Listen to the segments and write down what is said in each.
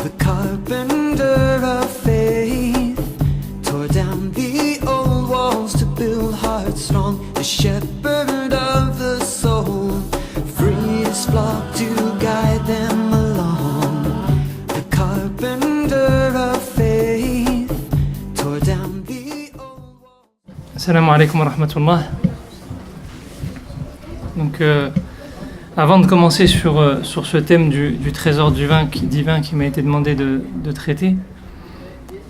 The carpenter of faith tore down the old walls to build hearts strong. The shepherd of the soul freed his flock to guide them along. The carpenter of faith tore down the old walls. Assalamu alaikum wa rahmatullah. Donc, avant de commencer sur ce thème du trésor divin qui m'a été demandé de traiter,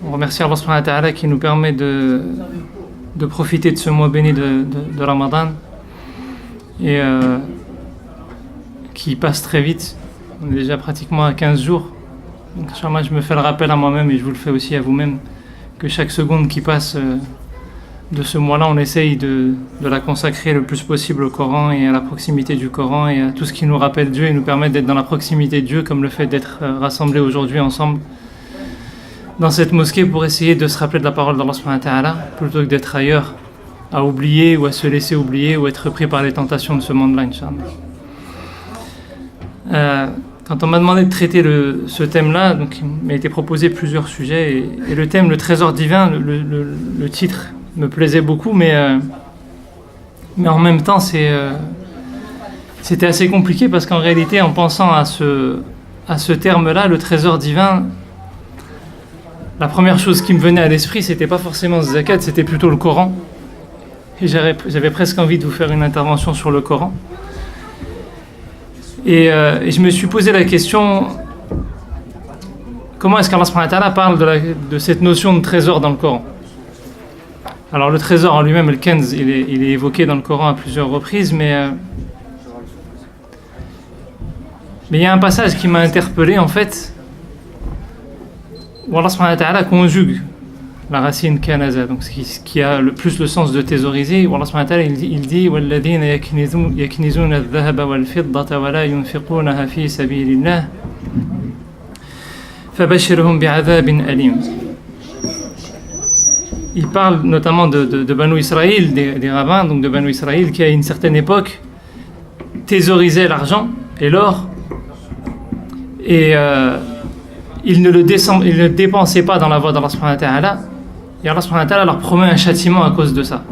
on remercie Allah subhanahu wa ta'ala qui nous permet de profiter de ce mois béni de Ramadan et qui passe très vite. On est déjà pratiquement à 15 jours. Donc, Inch'Allah, je me fais le rappel à moi-même et je vous le fais aussi à vous-même que chaque seconde qui passe de ce mois-là, on essaye de la consacrer le plus possible au Coran et à la proximité du Coran et à tout ce qui nous rappelle Dieu et nous permet d'être dans la proximité de Dieu, comme le fait d'être rassemblés aujourd'hui ensemble dans cette mosquée pour essayer de se rappeler de la parole d'Allah subhanahu wa ta'ala plutôt que d'être ailleurs, à oublier ou à se laisser oublier ou être pris par les tentations de ce monde-là, Inch'Allah. Quand on m'a demandé de traiter ce thème-là, donc il m'a été proposé plusieurs sujets et le thème, le trésor divin, le titre me plaisait beaucoup, mais en même temps c'était assez compliqué parce qu'en réalité, en pensant à ce terme-là, le trésor divin, la première chose qui me venait à l'esprit, c'était pas forcément zakat, c'était plutôt le Coran. Et j'avais presque envie de vous faire une intervention sur le Coran. Et je me suis posé la question, comment est-ce qu'Allah subhanahu wa ta'ala parle de cette notion de trésor dans le Coran? Alors le trésor en lui-même, le Kenz, il est évoqué dans le Coran à plusieurs reprises, mais il y a un passage qui m'a interpellé en fait, où Allah subhanahu wa ta'ala conjugue la racine kanaza, donc ce qui a le plus le sens de thésauriser, où Allah subhanahu wa ta'ala il dit وَالَّذِينَ يَكْنِزُونَ الذَّهَبَ وَالْفِضَّةَ وَلَا يُنْفِقُونَها فِي سَبِيلِ اللَّهِ فَبَشِّرْهُمْ بِعَذَابٍ أَلِيمٍ. Il parle notamment de Banu Israël, des rabbins, donc de Banu Israël, qui à une certaine époque thésaurisaient l'argent et l'or, et ils ne le dépensaient pas dans la voie d'Allah subhanahu wa ta'ala, et Allah subhanahu wa ta'ala leur promet un châtiment à cause de ça.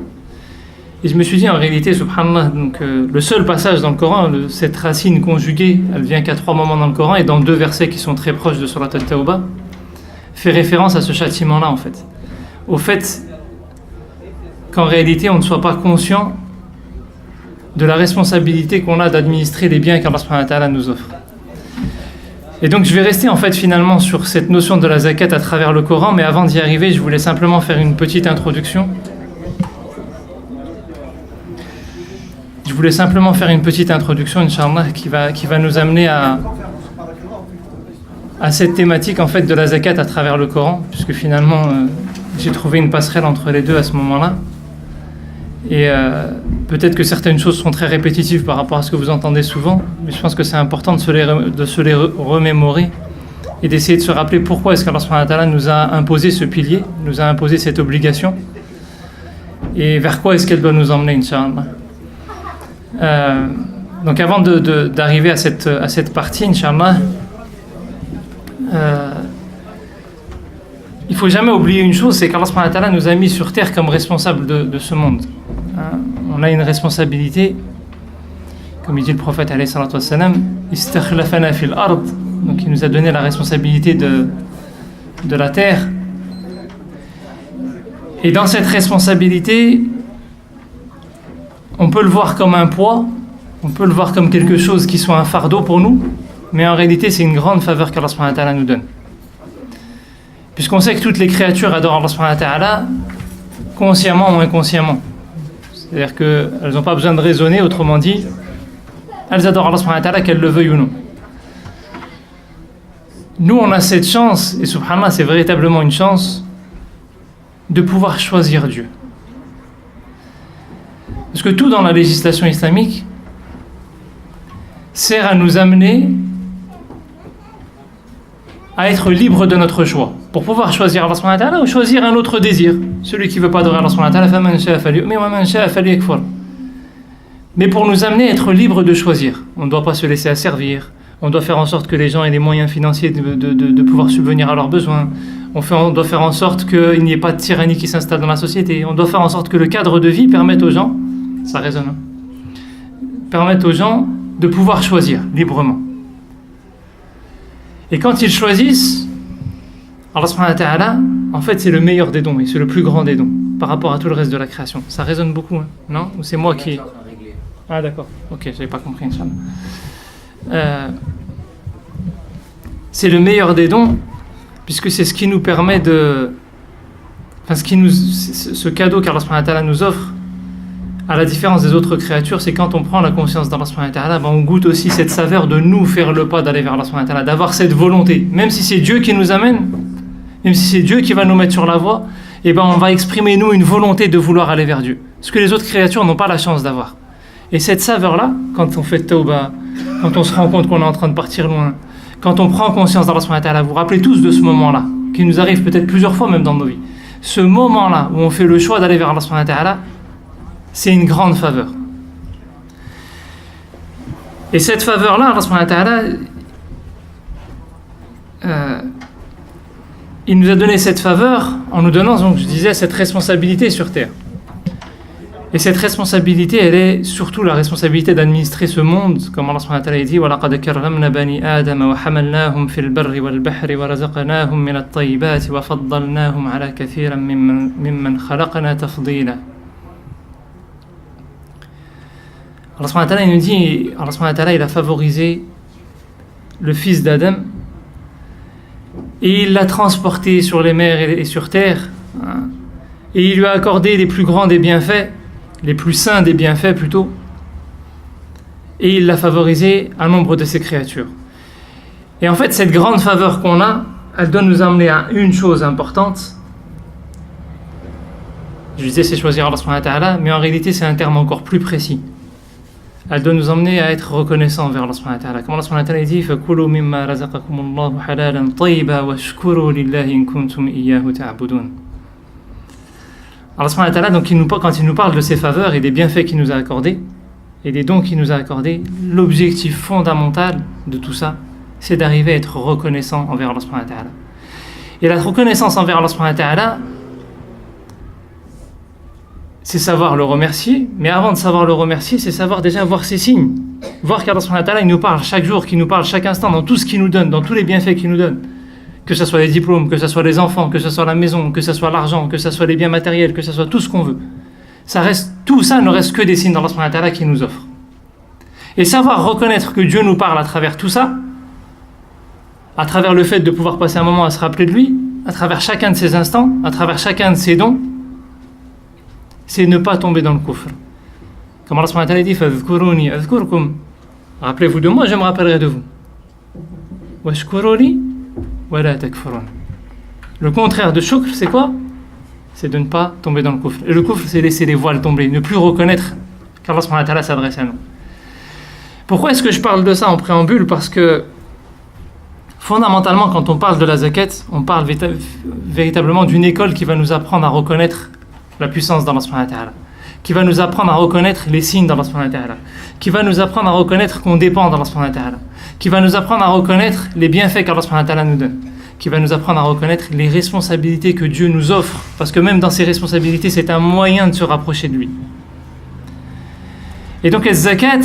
Et je me suis dit, en réalité, subhanallah, donc, le seul passage dans le Coran, cette racine conjuguée, elle vient qu'à 3 moments dans le Coran, et dans 2 versets qui sont très proches de Surat al-Tawbah, fait référence à ce châtiment-là, en fait. Au fait qu'en réalité on ne soit pas conscient de la responsabilité qu'on a d'administrer les biens qu'Allah subhanahu wa ta'ala nous offre. Et donc je vais rester en fait finalement sur cette notion de la zakat à travers le Coran, mais avant d'y arriver, je voulais simplement faire une petite introduction. Inch'Allah, qui va nous amener à cette thématique en fait de la zakat à travers le Coran, puisque finalement j'ai trouvé une passerelle entre les deux à ce moment-là. Et peut-être que certaines choses sont très répétitives par rapport à ce que vous entendez souvent, mais je pense que c'est important de se les remémorer et d'essayer de se rappeler pourquoi est-ce qu'Allah subhanahu wa ta'ala nous a imposé ce pilier, nous a imposé cette obligation, et vers quoi est-ce qu'elle doit nous emmener, Inch'Allah. Donc avant d'arriver à cette partie, Inch'Allah, il ne faut jamais oublier une chose, c'est qu'Allah subhanahu wa ta'ala nous a mis sur terre comme responsables de ce monde. On a une responsabilité, comme il dit le prophète alayhi salatu wassalam, istakhlafana fil ard, donc il nous a donné la responsabilité de la terre. Et dans cette responsabilité, on peut le voir comme un poids, on peut le voir comme quelque chose qui soit un fardeau pour nous, mais en réalité c'est une grande faveur qu'Allah subhanahu wa ta'ala nous donne. Puisqu'on sait que toutes les créatures adorent Allah subhanahu wa ta'ala, consciemment ou inconsciemment. C'est-à-dire qu'elles n'ont pas besoin de raisonner, autrement dit, elles adorent Allah subhanahu wa ta'ala, qu'elles le veuillent ou non. Nous, on a cette chance, et subhanallah, c'est véritablement une chance, de pouvoir choisir Dieu. Parce que tout dans la législation islamique sert à nous amener à être libre de notre choix, pour pouvoir choisir Allah subhanahu wa ta'ala ou choisir un autre désir. Celui qui ne veut pas adorer Allah subhanahu wa ta'ala, faman sha'a falyu'min wa man sha'a falyakfur. Mais pour nous amener à être libre de choisir. On ne doit pas se laisser asservir, On doit faire en sorte que les gens aient les moyens financiers de pouvoir subvenir à leurs besoins. On doit faire en sorte qu'il n'y ait pas de tyrannie qui s'installe dans la société. On doit faire en sorte que le cadre de vie permette aux gens, ça résonne, permette aux gens de pouvoir choisir librement. Et quand ils choisissent, Allah subhanahu wa ta'ala, en fait, c'est le meilleur des dons et c'est le plus grand des dons par rapport à tout le reste de la création. Ça résonne beaucoup, hein, non? Ou c'est moi qui... Ah d'accord, ok, j'avais pas compris, Inch'Allah. C'est le meilleur des dons, puisque c'est ce qui nous permet de... Enfin, ce cadeau qu'Allah subhanahu wa ta'ala nous offre, à la différence des autres créatures, c'est quand on prend la conscience d'Allah subhanahu wa ta'ala, on goûte aussi cette saveur de nous faire le pas d'aller vers Allah subhanahu wa ta'ala, d'avoir cette volonté. Même si c'est Dieu qui nous amène, même si c'est Dieu qui va nous mettre sur la voie, on va exprimer nous une volonté de vouloir aller vers Dieu. Ce que les autres créatures n'ont pas la chance d'avoir. Et cette saveur-là, quand on fait tawbah, quand on se rend compte qu'on est en train de partir loin, quand on prend conscience d'Allah subhanahu wa ta'ala, vous vous rappelez tous de ce moment-là, qui nous arrive peut-être plusieurs fois même dans nos vies. Ce moment-là où on fait le choix d'aller vers Allah subhanahu wa ta'ala, c'est une grande faveur. Et cette faveur-là, Allah subhanahu wa ta'ala, il nous a donné cette faveur en nous donnant, donc je disais, cette responsabilité sur terre. Et cette responsabilité, elle est surtout la responsabilité d'administrer ce monde, comme Allah subhanahu wa ta'ala dit وَلَقَدْ كَرَّمْنَا بَنِي آدَمَ وَحَمَلْنَاهُمْ فِي الْبَرِّ وَالْبَحْرِ وَرَزَقْنَاهُمْ مِنَ الطَّيِّبَاتِ وَفَضَّلْنَاهُمْ عَلَى كَثِيرٍ مِّمَّنْ خَلَقْنَا تَفْضِيلًا. Allah subhanahu wa ta'ala, il nous dit, Allah subhanahu wa ta'ala, il a favorisé le fils d'Adam et il l'a transporté sur les mers et sur terre, et il lui a accordé les plus grands des bienfaits, les plus saints des bienfaits plutôt, et il l'a favorisé à nombre de ses créatures. Et en fait, cette grande faveur qu'on a, elle doit nous amener à une chose importante. Je disais c'est choisir Allah subhanahu wa ta'ala, mais en réalité c'est un terme encore plus précis. Elle doit nous emmener à être reconnaissants envers Allah subhanahu wa ta'ala. Comme Allah subhanahu wa ta'ala dit فَكُلُوا مِمَّا رَزَقَكُمُ اللَّهُ حَلَالًا طَيِّبًا وَاشْكُرُوا لِلَّهِ إِن كُنتُمْ إِيَّاهُ تَعْبُدُونَ. Allah subhanahu wa ta'ala, donc, quand il nous parle de ses faveurs et des bienfaits qu'il nous a accordés et des dons qu'il nous a accordés, l'objectif fondamental de tout ça, c'est d'arriver à être reconnaissant envers Allah subhanahu wa ta'ala. Et la reconnaissance envers Allah subhanahu wa ta'ala, c'est savoir le remercier, mais avant de savoir le remercier, c'est savoir déjà voir ses signes. Voir qu'Allah subhanahu wa ta'ala, il nous parle chaque jour, qu'il nous parle chaque instant, dans tout ce qu'il nous donne, dans tous les bienfaits qu'il nous donne. Que ce soit les diplômes, que ce soit les enfants, que ce soit la maison, que ce soit l'argent, que ce soit les biens matériels, que ce soit tout ce qu'on veut. Tout ça ne reste que des signes d'Allah subhanahu wa ta'ala qu'il nous offre. Et savoir reconnaître que Dieu nous parle à travers tout ça, à travers le fait de pouvoir passer un moment à se rappeler de lui, à travers chacun de ses instants, à travers chacun de ses dons, c'est ne pas tomber dans le kufr. Comme Allah subhanahu wa ta'ala dit فَذْكُرُونِي أَذْكُرْكُمْ. Rappelez-vous de moi, je me rappellerai de vous. وَاشْكُرُوا لِي وَلَا تَكْفُرُونَ. Le contraire de shukr, c'est quoi? C'est de ne pas tomber dans le kufr. Et le kufr, c'est laisser les voiles tomber, ne plus reconnaître qu'Allah subhanahu wa ta'ala s'adresse à nous. Pourquoi est-ce que je parle de ça en préambule? Parce que fondamentalement, quand on parle de la zakat, on parle véritablement d'une école qui va nous apprendre à reconnaître la puissance d'Allah subhanahu wa ta'ala, qui va nous apprendre à reconnaître les signes d'Allah subhanahu wa ta'ala, qui va nous apprendre à reconnaître qu'on dépend d'Allah subhanahu wa ta'ala, qui va nous apprendre à reconnaître les bienfaits qu'Allah subhanahu wa ta'ala nous donne, qui va nous apprendre à reconnaître les responsabilités que Dieu nous offre, parce que même dans ces responsabilités, c'est un moyen de se rapprocher de lui. Et donc, la zakat,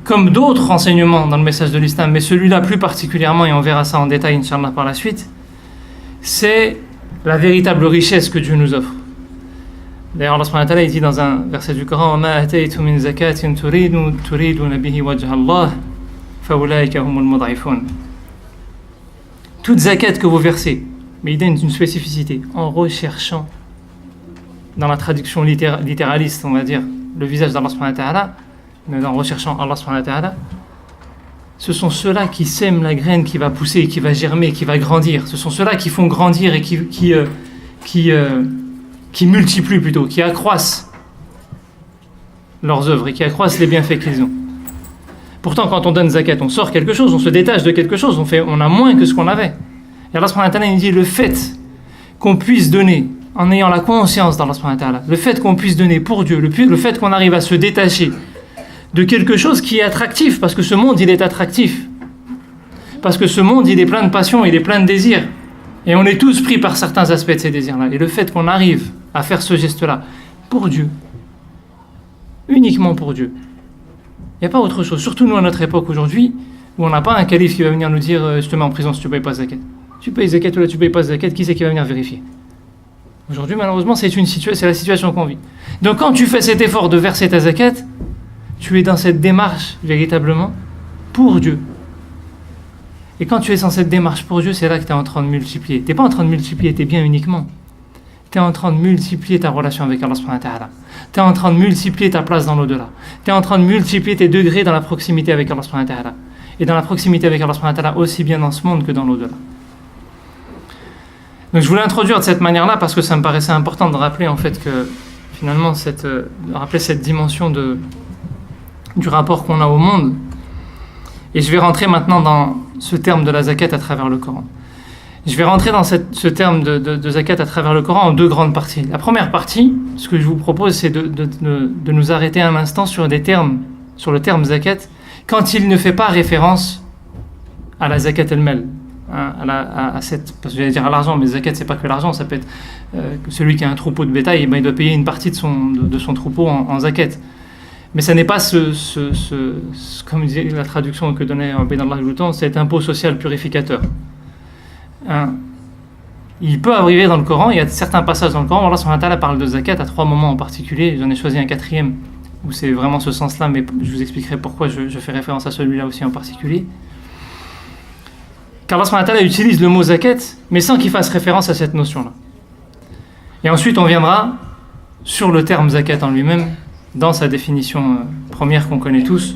comme d'autres enseignements dans le message de l'islam, mais celui-là plus particulièrement, et on verra ça en détail, Inch'Allah, par la suite, c'est la véritable richesse que Dieu nous offre. D'ailleurs, Allah subhanahu wa ta'ala, il dit dans un verset du Coran وَمَا أَتَيْتُ مِنْ زَكَاةٍ تُرِيدُونَ بِهِ وَجْهَ اللَّهِ فَأُولَٰئِكَ هُمُ الْمُضْعِفُونَ. Toute zakat que vous versez, mais il donne une spécificité, en recherchant, dans la traduction littéraliste, on va dire, le visage d'Allah subhanahu wa ta'ala, mais en recherchant Allah subhanahu wa ta'ala, ce sont ceux-là qui sèment la graine qui va pousser, qui va germer, qui va grandir. Ce sont ceux-là qui font grandir et qui multiplient plutôt, qui accroissent leurs œuvres et qui accroissent les bienfaits qu'ils ont. Pourtant, quand on donne zakat, on sort quelque chose, on se détache de quelque chose, on a moins que ce qu'on avait. Et Allah subhanahu wa ta'ala, il dit le fait qu'on puisse donner en ayant la conscience d'Allah subhanahu wa ta'ala, le fait qu'on puisse donner pour Dieu, le fait qu'on arrive à se détacher de quelque chose qui est attractif, parce que ce monde, il est attractif. Parce que ce monde, il est plein de passion, il est plein de désirs. Et on est tous pris par certains aspects de ces désirs-là. Et le fait qu'on arrive à faire ce geste-là pour Dieu, uniquement pour Dieu, il n'y a pas autre chose. Surtout nous, à notre époque aujourd'hui, où on n'a pas un calife qui va venir nous dire « je te mets en prison si tu ne payes pas zakat ». Tu payes zakat ou là tu ne payes pas zakat, qui c'est qui va venir vérifier? Aujourd'hui, malheureusement, c'est la situation qu'on vit. Donc quand tu fais cet effort de verser ta zakat, tu es dans cette démarche véritablement pour Dieu. Et quand tu es dans cette démarche pour Dieu, c'est là que tu es en train de multiplier. Tu n'es pas en train de multiplier tes biens uniquement. Tu es en train de multiplier ta relation avec Allah subhanahu wa ta'ala. Tu es en train de multiplier ta place dans l'au-delà. Tu es en train de multiplier tes degrés dans la proximité avec Allah subhanahu wa ta'ala. Et dans la proximité avec Allah subhanahu wa ta'ala, aussi bien dans ce monde que dans l'au-delà. Donc je voulais introduire de cette manière-là parce que ça me paraissait important de rappeler en fait que finalement de rappeler cette dimension du rapport qu'on a au monde. Et je vais rentrer maintenant dans ce terme de la zakat à travers le Coran. Je vais rentrer dans ce terme de zakat à travers le Coran en deux grandes parties. La première partie, ce que je vous propose, c'est de nous arrêter un instant sur le terme zakat, quand il ne fait pas référence à la zakat elle-même. Parce que j'allais dire à l'argent, mais zakat c'est pas que l'argent, ça peut être celui qui a un troupeau de bétail, il doit payer une partie de son troupeau en zakat. Mais ça n'est pas comme disait la traduction que donnait Bénallah Louton, cet impôt social purificateur. Il peut arriver dans le Coran, il y a certains passages dans le Coran, Allah subhanahu wa ta'ala parle de zakat à 3 moments en particulier, j'en ai choisi un 4e, où c'est vraiment ce sens-là, mais je vous expliquerai pourquoi je fais référence à celui-là aussi en particulier. Car Allah subhanahu wa ta'ala utilise le mot zakat, mais sans qu'il fasse référence à cette notion-là. Et ensuite on viendra sur le terme zakat en lui-même, dans sa définition première qu'on connaît tous,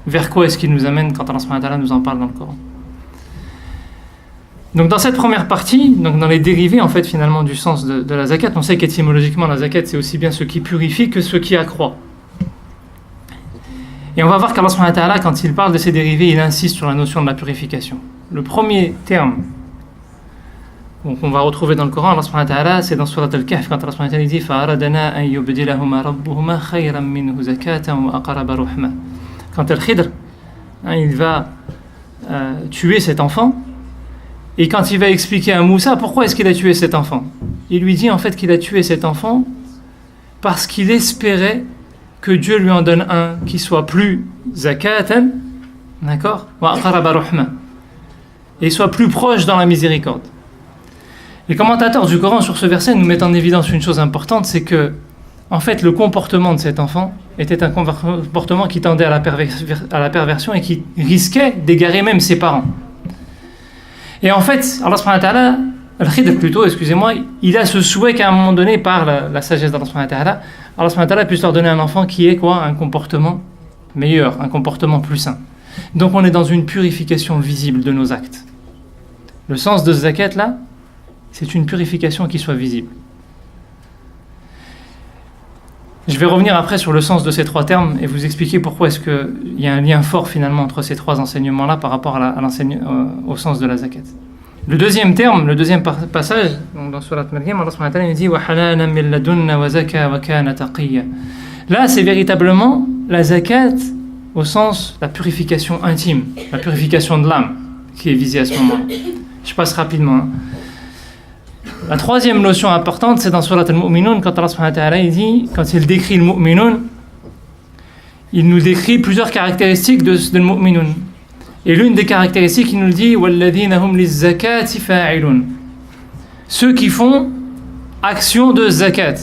vers quoi est-ce qu'il nous amène quand Allah subhanahu wa ta'ala nous en parle dans le Coran. Donc dans cette première partie, donc dans les dérivés en fait finalement du sens de la zakat, on sait qu'étymologiquement la zakat c'est aussi bien ce qui purifie que ce qui accroît. Et on va voir qu'Allah subhanahu wa ta'ala quand il parle de ces dérivés, il insiste sur la notion de la purification. Le premier terme qu'on va retrouver dans le Coran, Allah subhanahu wa ta'ala, c'est dans Surat Al-Kahf, quand Allah subhanahu wa ta'ala dit فَأَرَدَنَا أَن يُبْدِلَهُمَا رَبُّهُمَا خَيْرًا مِنْهُ زَكَاةً وَأَقْرَبَ رُحْمًا. Quand Al-Khidr, il va tuer cet enfant, et quand il va expliquer à Moussa pourquoi est-ce qu'il a tué cet enfant, il lui dit en fait qu'il a tué cet enfant parce qu'il espérait que Dieu lui en donne un qui soit plus zakatan, d'accord, وَأَقْرَبَ رُحْمًا, et soit plus proche dans la miséricorde. Les commentateurs du Coran sur ce verset nous mettent en évidence une chose importante, c'est que, en fait, le comportement de cet enfant était un comportement qui tendait à la perversion et qui risquait d'égarer même ses parents. Et en fait, Allah subhanahu wa ta'ala, Al-Khidr plutôt, excusez-moi, il a ce souhait qu'à un moment donné, par la sagesse d'Allah subhanahu wa ta'ala, Allah subhanahu wa ta'ala puisse leur donner un enfant qui ait quoi, un comportement meilleur, un comportement plus sain. Donc on est dans une purification visible de nos actes. Le sens de ce zakat là, c'est une purification qui soit visible. Je vais revenir après sur le sens de ces 3 termes et vous expliquer pourquoi est-ce qu'il y a un lien fort finalement entre ces 3 enseignements-là par rapport au sens de la zakat. Le deuxième terme, le deuxième passage, donc dans Surat Maryam, Allah subhanahu wa ta'ala dit وَحَلَالًا مِنْ لَدُنَّ وَزَكَى وَكَانَ تَقِيًّا. Là, c'est véritablement la zakat au sens la purification intime, la purification de l'âme qui est visée à ce moment-là. Je passe rapidement. La troisième notion importante, c'est dans Surat Al-Mu'minun, quand Allah subhanahu wa ta'ala il dit, quand il décrit le Mu'minun, il nous décrit plusieurs caractéristiques de le Mu'minun. Et l'une des caractéristiques, il nous dit وَالَّذِينَ هُمْ لِلزَّكَاةِ فَاعِلُونَ. Ceux qui font action de zakat.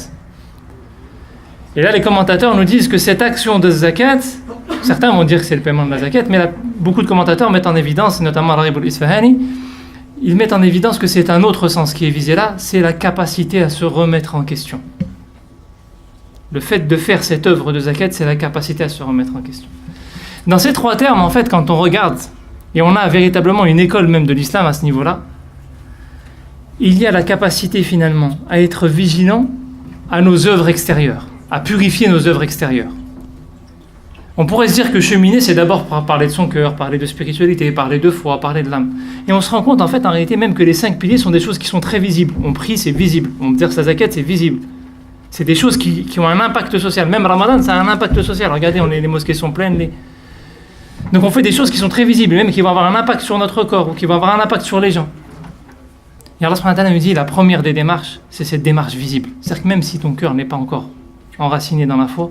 Et là, les commentateurs nous disent que cette action de zakat, certains vont dire que c'est le paiement de la zakat, mais là, beaucoup de commentateurs mettent en évidence, notamment Al-Gharib al-Isfahani, ils mettent en évidence que c'est un autre sens qui est visé là, c'est la capacité à se remettre en question. Le fait de faire cette œuvre de zakat, c'est la capacité à se remettre en question. Dans ces 3 termes, en fait, quand on regarde, et on a véritablement une école même de l'islam à ce niveau-là, il y a la capacité finalement à être vigilant à nos œuvres extérieures, à purifier nos œuvres extérieures. On pourrait se dire que cheminer, c'est d'abord parler de son cœur, parler de spiritualité, parler de foi, parler de l'âme. Et on se rend compte en fait en réalité même que les 5 piliers sont des choses qui sont très visibles. On prie, c'est visible. On dire sa zakat, c'est visible. C'est des choses qui ont un impact social. Même Ramadan, ça a un impact social. Regardez, les mosquées sont pleines. Donc on fait des choses qui sont très visibles, même qui vont avoir un impact sur notre corps, ou qui vont avoir un impact sur les gens. Et Allah subhanahu wa ta'ala nous dit, la première des démarches, c'est cette démarche visible. C'est-à-dire que même si ton cœur n'est pas encore enraciné dans la foi,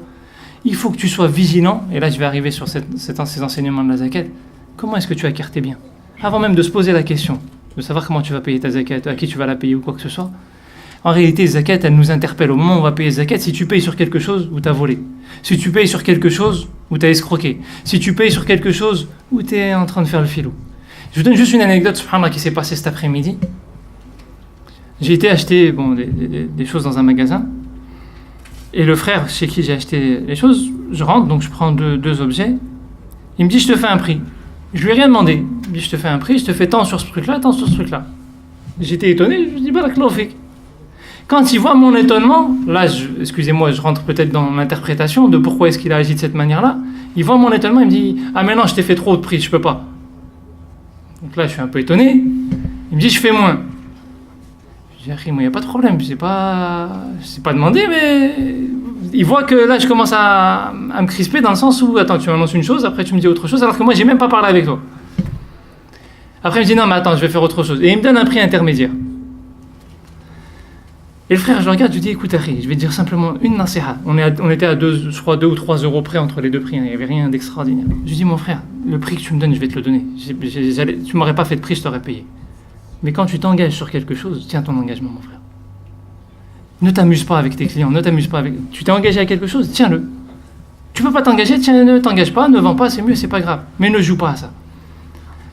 il faut que tu sois vigilant. Et là, je vais arriver sur ces enseignements de la zakat. Comment est-ce que tu acquiers tes biens? Avant même de se poser la question, de savoir comment tu vas payer ta zakat, à qui tu vas la payer ou quoi que ce soit. En réalité, zakat, elle nous interpelle. Au moment où on va payer zakat, si tu payes sur quelque chose où tu as volé, si tu payes sur quelque chose où tu as escroqué, si tu payes sur quelque chose où tu es en train de faire le filou. Je vous donne juste une anecdote, subhanallah, qui s'est passée cet après-midi. J'ai été acheter des choses dans un magasin. Et le frère chez qui j'ai acheté les choses, je rentre, donc je prends deux objets. Il me dit, je te fais un prix. Je lui ai rien demandé. Il me dit, je te fais un prix, je te fais tant sur ce truc-là, tant sur ce truc-là. J'étais étonné, je lui dis, barakallahu fik. Quand il voit mon étonnement, là, excusez-moi, je rentre peut-être dans l'interprétation de pourquoi est-ce qu'il a agi de cette manière-là. Il voit mon étonnement, il me dit, ah mais non, je t'ai fait trop de prix, je peux pas. Donc là, je suis un peu étonné. Il me dit, je fais moins. Je dis, moi, il n'y a pas de problème, c'est pas demandé, mais il voit que là, je commence à me crisper dans le sens où, attends, tu m'annonces une chose, après tu me dis autre chose, alors que moi, j'ai même pas parlé avec toi. Après, il me dit, non, mais attends, je vais faire autre chose. Et il me donne un prix intermédiaire. Et le frère, je le regarde, je lui dis, écoute, Harry, je vais te dire simplement une nasiha. On était à 2 ou 3 euros près entre les deux prix, il n'y avait rien d'extraordinaire. Je lui dis, mon frère, le prix que tu me donnes, je vais te le donner. Tu m'aurais pas fait de prix, je t'aurais payé. Mais quand tu t'engages sur quelque chose, tiens ton engagement, mon frère. Ne t'amuse pas avec tes clients, Tu t'es engagé à quelque chose, tiens-le. Tu peux pas t'engager, ne t'engage pas, ne vends pas, c'est mieux, c'est pas grave. Mais ne joue pas à ça.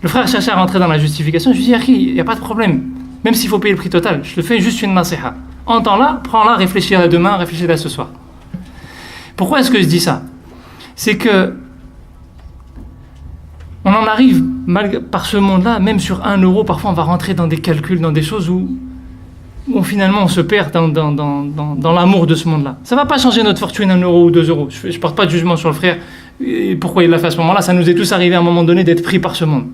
Le frère cherchait à rentrer dans la justification, je lui dis, Harry, il n'y a pas de problème. Même s'il faut payer le prix total, je te fais juste une nasiha. Entends-la, prends-la, réfléchis-la demain, réfléchis-la ce soir. Pourquoi est-ce que je dis ça? C'est que on en arrive, par ce monde-là, même sur 1 euro, parfois on va rentrer dans des calculs, dans des choses où finalement on se perd dans l'amour de ce monde-là. Ça ne va pas changer notre fortune 1 euro ou 2 euros. Je ne porte pas de jugement sur le frère, et pourquoi il l'a fait à ce moment-là. Ça nous est tous arrivé à un moment donné d'être pris par ce monde.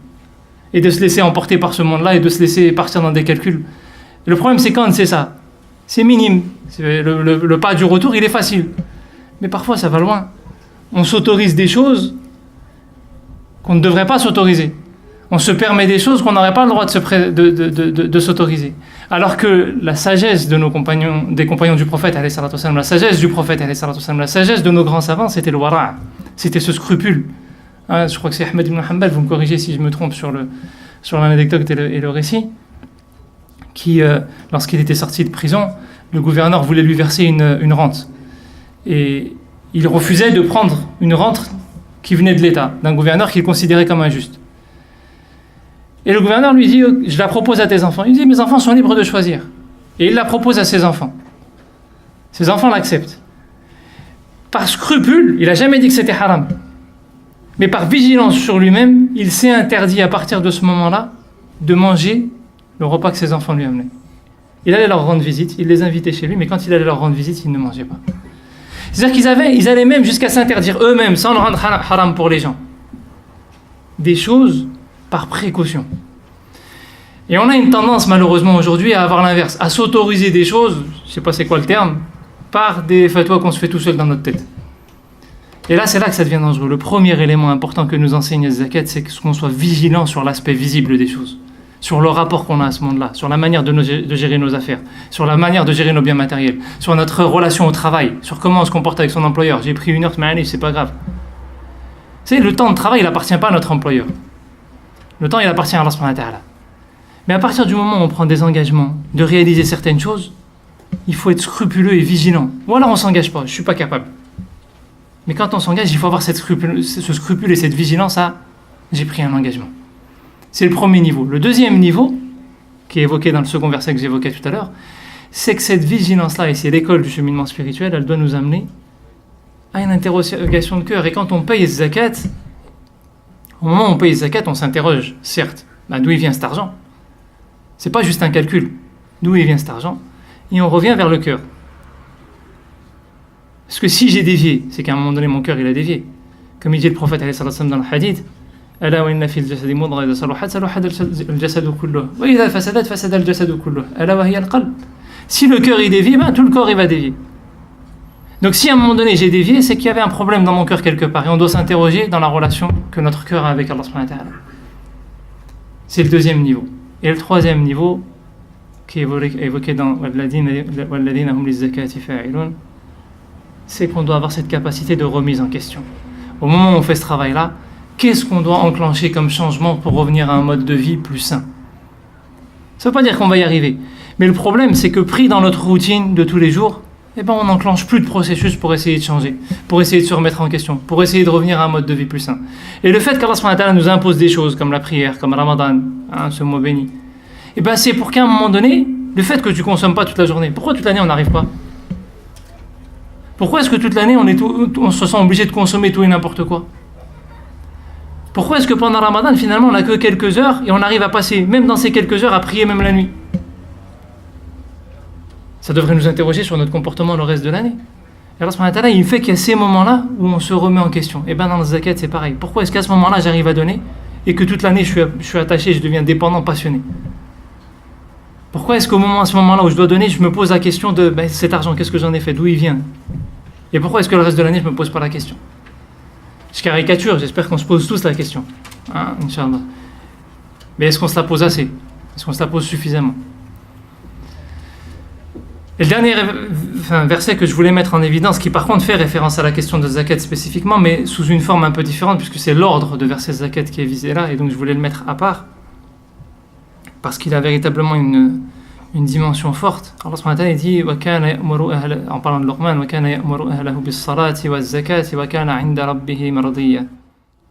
Et de se laisser emporter par ce monde-là, et de se laisser partir dans des calculs. Et le problème, c'est quand c'est ça. C'est minime. Le pas du retour, il est facile. Mais parfois, ça va loin. On s'autorise des choses qu'on ne devrait pas s'autoriser. On se permet des choses qu'on n'aurait pas le droit de s'autoriser. Alors que la sagesse de des compagnons du prophète, la sagesse du prophète, la sagesse de nos grands savants, c'était le wara'. C'était ce scrupule. Je crois que c'est Ahmed ibn Hanbal, vous me corrigez si je me trompe sur l'anecdote et le récit, qui, lorsqu'il était sorti de prison, le gouverneur voulait lui verser une rente. Et il refusait de prendre une rente qui venait de l'État, d'un gouverneur qu'il considérait comme injuste. Et le gouverneur lui dit, je la propose à tes enfants. Il dit, mes enfants sont libres de choisir. Et il la propose à ses enfants. Ses enfants l'acceptent. Par scrupule, il n'a jamais dit que c'était haram. Mais par vigilance sur lui-même, il s'est interdit à partir de ce moment-là de manger le repas que ses enfants lui amenaient. Il allait leur rendre visite, il les invitait chez lui, mais quand il allait leur rendre visite, ils ne mangeaient pas. C'est-à-dire qu'ils allaient même jusqu'à s'interdire eux-mêmes, sans le rendre haram pour les gens, des choses par précaution. Et on a une tendance malheureusement aujourd'hui à avoir l'inverse, à s'autoriser des choses, je ne sais pas c'est quoi le terme, par des fatwas qu'on se fait tout seul dans notre tête. Et là, c'est là que ça devient dangereux. Le premier élément important que nous enseigne la zakat, c'est qu'on soit vigilant sur l'aspect visible des choses, sur le rapport qu'on a à ce monde-là, sur la manière de gérer nos affaires, sur la manière de gérer nos biens matériels, sur notre relation au travail, sur comment on se comporte avec son employeur. J'ai pris 1 heure, mais c'est pas grave. Vous savez, le temps de travail, il n'appartient pas à notre employeur. Le temps, il appartient à Allah subhanahu wa ta'ala. Mais à partir du moment où on prend des engagements de réaliser certaines choses, il faut être scrupuleux et vigilant. Ou alors on ne s'engage pas, je ne suis pas capable. Mais quand on s'engage, il faut avoir ce scrupule et cette vigilance à « j'ai pris un engagement ». C'est le premier niveau. Le deuxième niveau, qui est évoqué dans le second verset que j'évoquais tout à l'heure, c'est que cette vigilance-là, et c'est l'école du cheminement spirituel, elle doit nous amener à une interrogation de cœur. Et quand on paye zakat, au moment où on paye zakat, on s'interroge, certes, d'où il vient cet argent. C'est pas juste un calcul, d'où il vient cet argent. Et on revient vers le cœur. Parce que si j'ai dévié, c'est qu'à un moment donné, mon cœur, il a dévié. Comme il dit le prophète dans le hadith, ألا وإن في الجسد مضغة إذا صلحت صلح الجسد كله وإذا فسدت فسد الجسد كله ألا وهي القلب. Si le cœur il dévie, tout le corps il va dévier. Donc si à un moment donné j'ai dévié, c'est qu'il y avait un problème dans mon cœur quelque part. Et on doit s'interroger dans la relation que notre cœur a avec Allah subhanahu wa ta'ala. C'est le deuxième niveau. Et le troisième niveau, qui est évoqué dans وَالَّذِينَ هُمْ لِلزَّكَاةِ فَاعِلُونَ, c'est qu'on doit avoir cette capacité de remise en question. Au moment où on fait ce travail-là, qu'est-ce qu'on doit enclencher comme changement pour revenir à un mode de vie plus sain? Ça ne veut pas dire qu'on va y arriver. Mais le problème, c'est que pris dans notre routine de tous les jours, on n'enclenche plus de processus pour essayer de changer, pour essayer de se remettre en question, pour essayer de revenir à un mode de vie plus sain. Et le fait qu'Allah subhanahu wa ta'ala nous impose des choses comme la prière, comme Ramadan, ce mois béni, c'est pour qu'à un moment donné, le fait que tu ne consommes pas toute la journée, pourquoi toute l'année on n'arrive pas? Pourquoi est-ce que toute l'année on se sent obligé de consommer tout et n'importe quoi? Pourquoi est-ce que pendant Ramadan, finalement, on n'a que quelques heures et on arrive à passer, même dans ces quelques heures, à prier même la nuit? Ça devrait nous interroger sur notre comportement le reste de l'année. Et Allah subhanahu wa ta'ala, il fait qu'il y a ces moments-là où on se remet en question. Et dans le zakat, c'est pareil. Pourquoi est-ce qu'à ce moment-là, j'arrive à donner et que toute l'année, je suis attaché, je deviens dépendant, passionné? Pourquoi est-ce à ce moment-là où je dois donner, je me pose la question de cet argent, qu'est-ce que j'en ai fait, d'où il vient? Et pourquoi est-ce que le reste de l'année, je ne me pose pas la question? Je caricature, j'espère qu'on se pose tous la question. Inch'Allah. Mais est-ce qu'on se la pose assez? Est-ce qu'on se la pose suffisamment? Et le dernier verset que je voulais mettre en évidence, qui par contre fait référence à la question de zakat spécifiquement, mais sous une forme un peu différente, puisque c'est l'ordre de verset zakat qui est visé là, et donc je voulais le mettre à part, parce qu'il a véritablement une dimension forte. Allah subhanahu wa ta'ala dit en parlant de Luqman,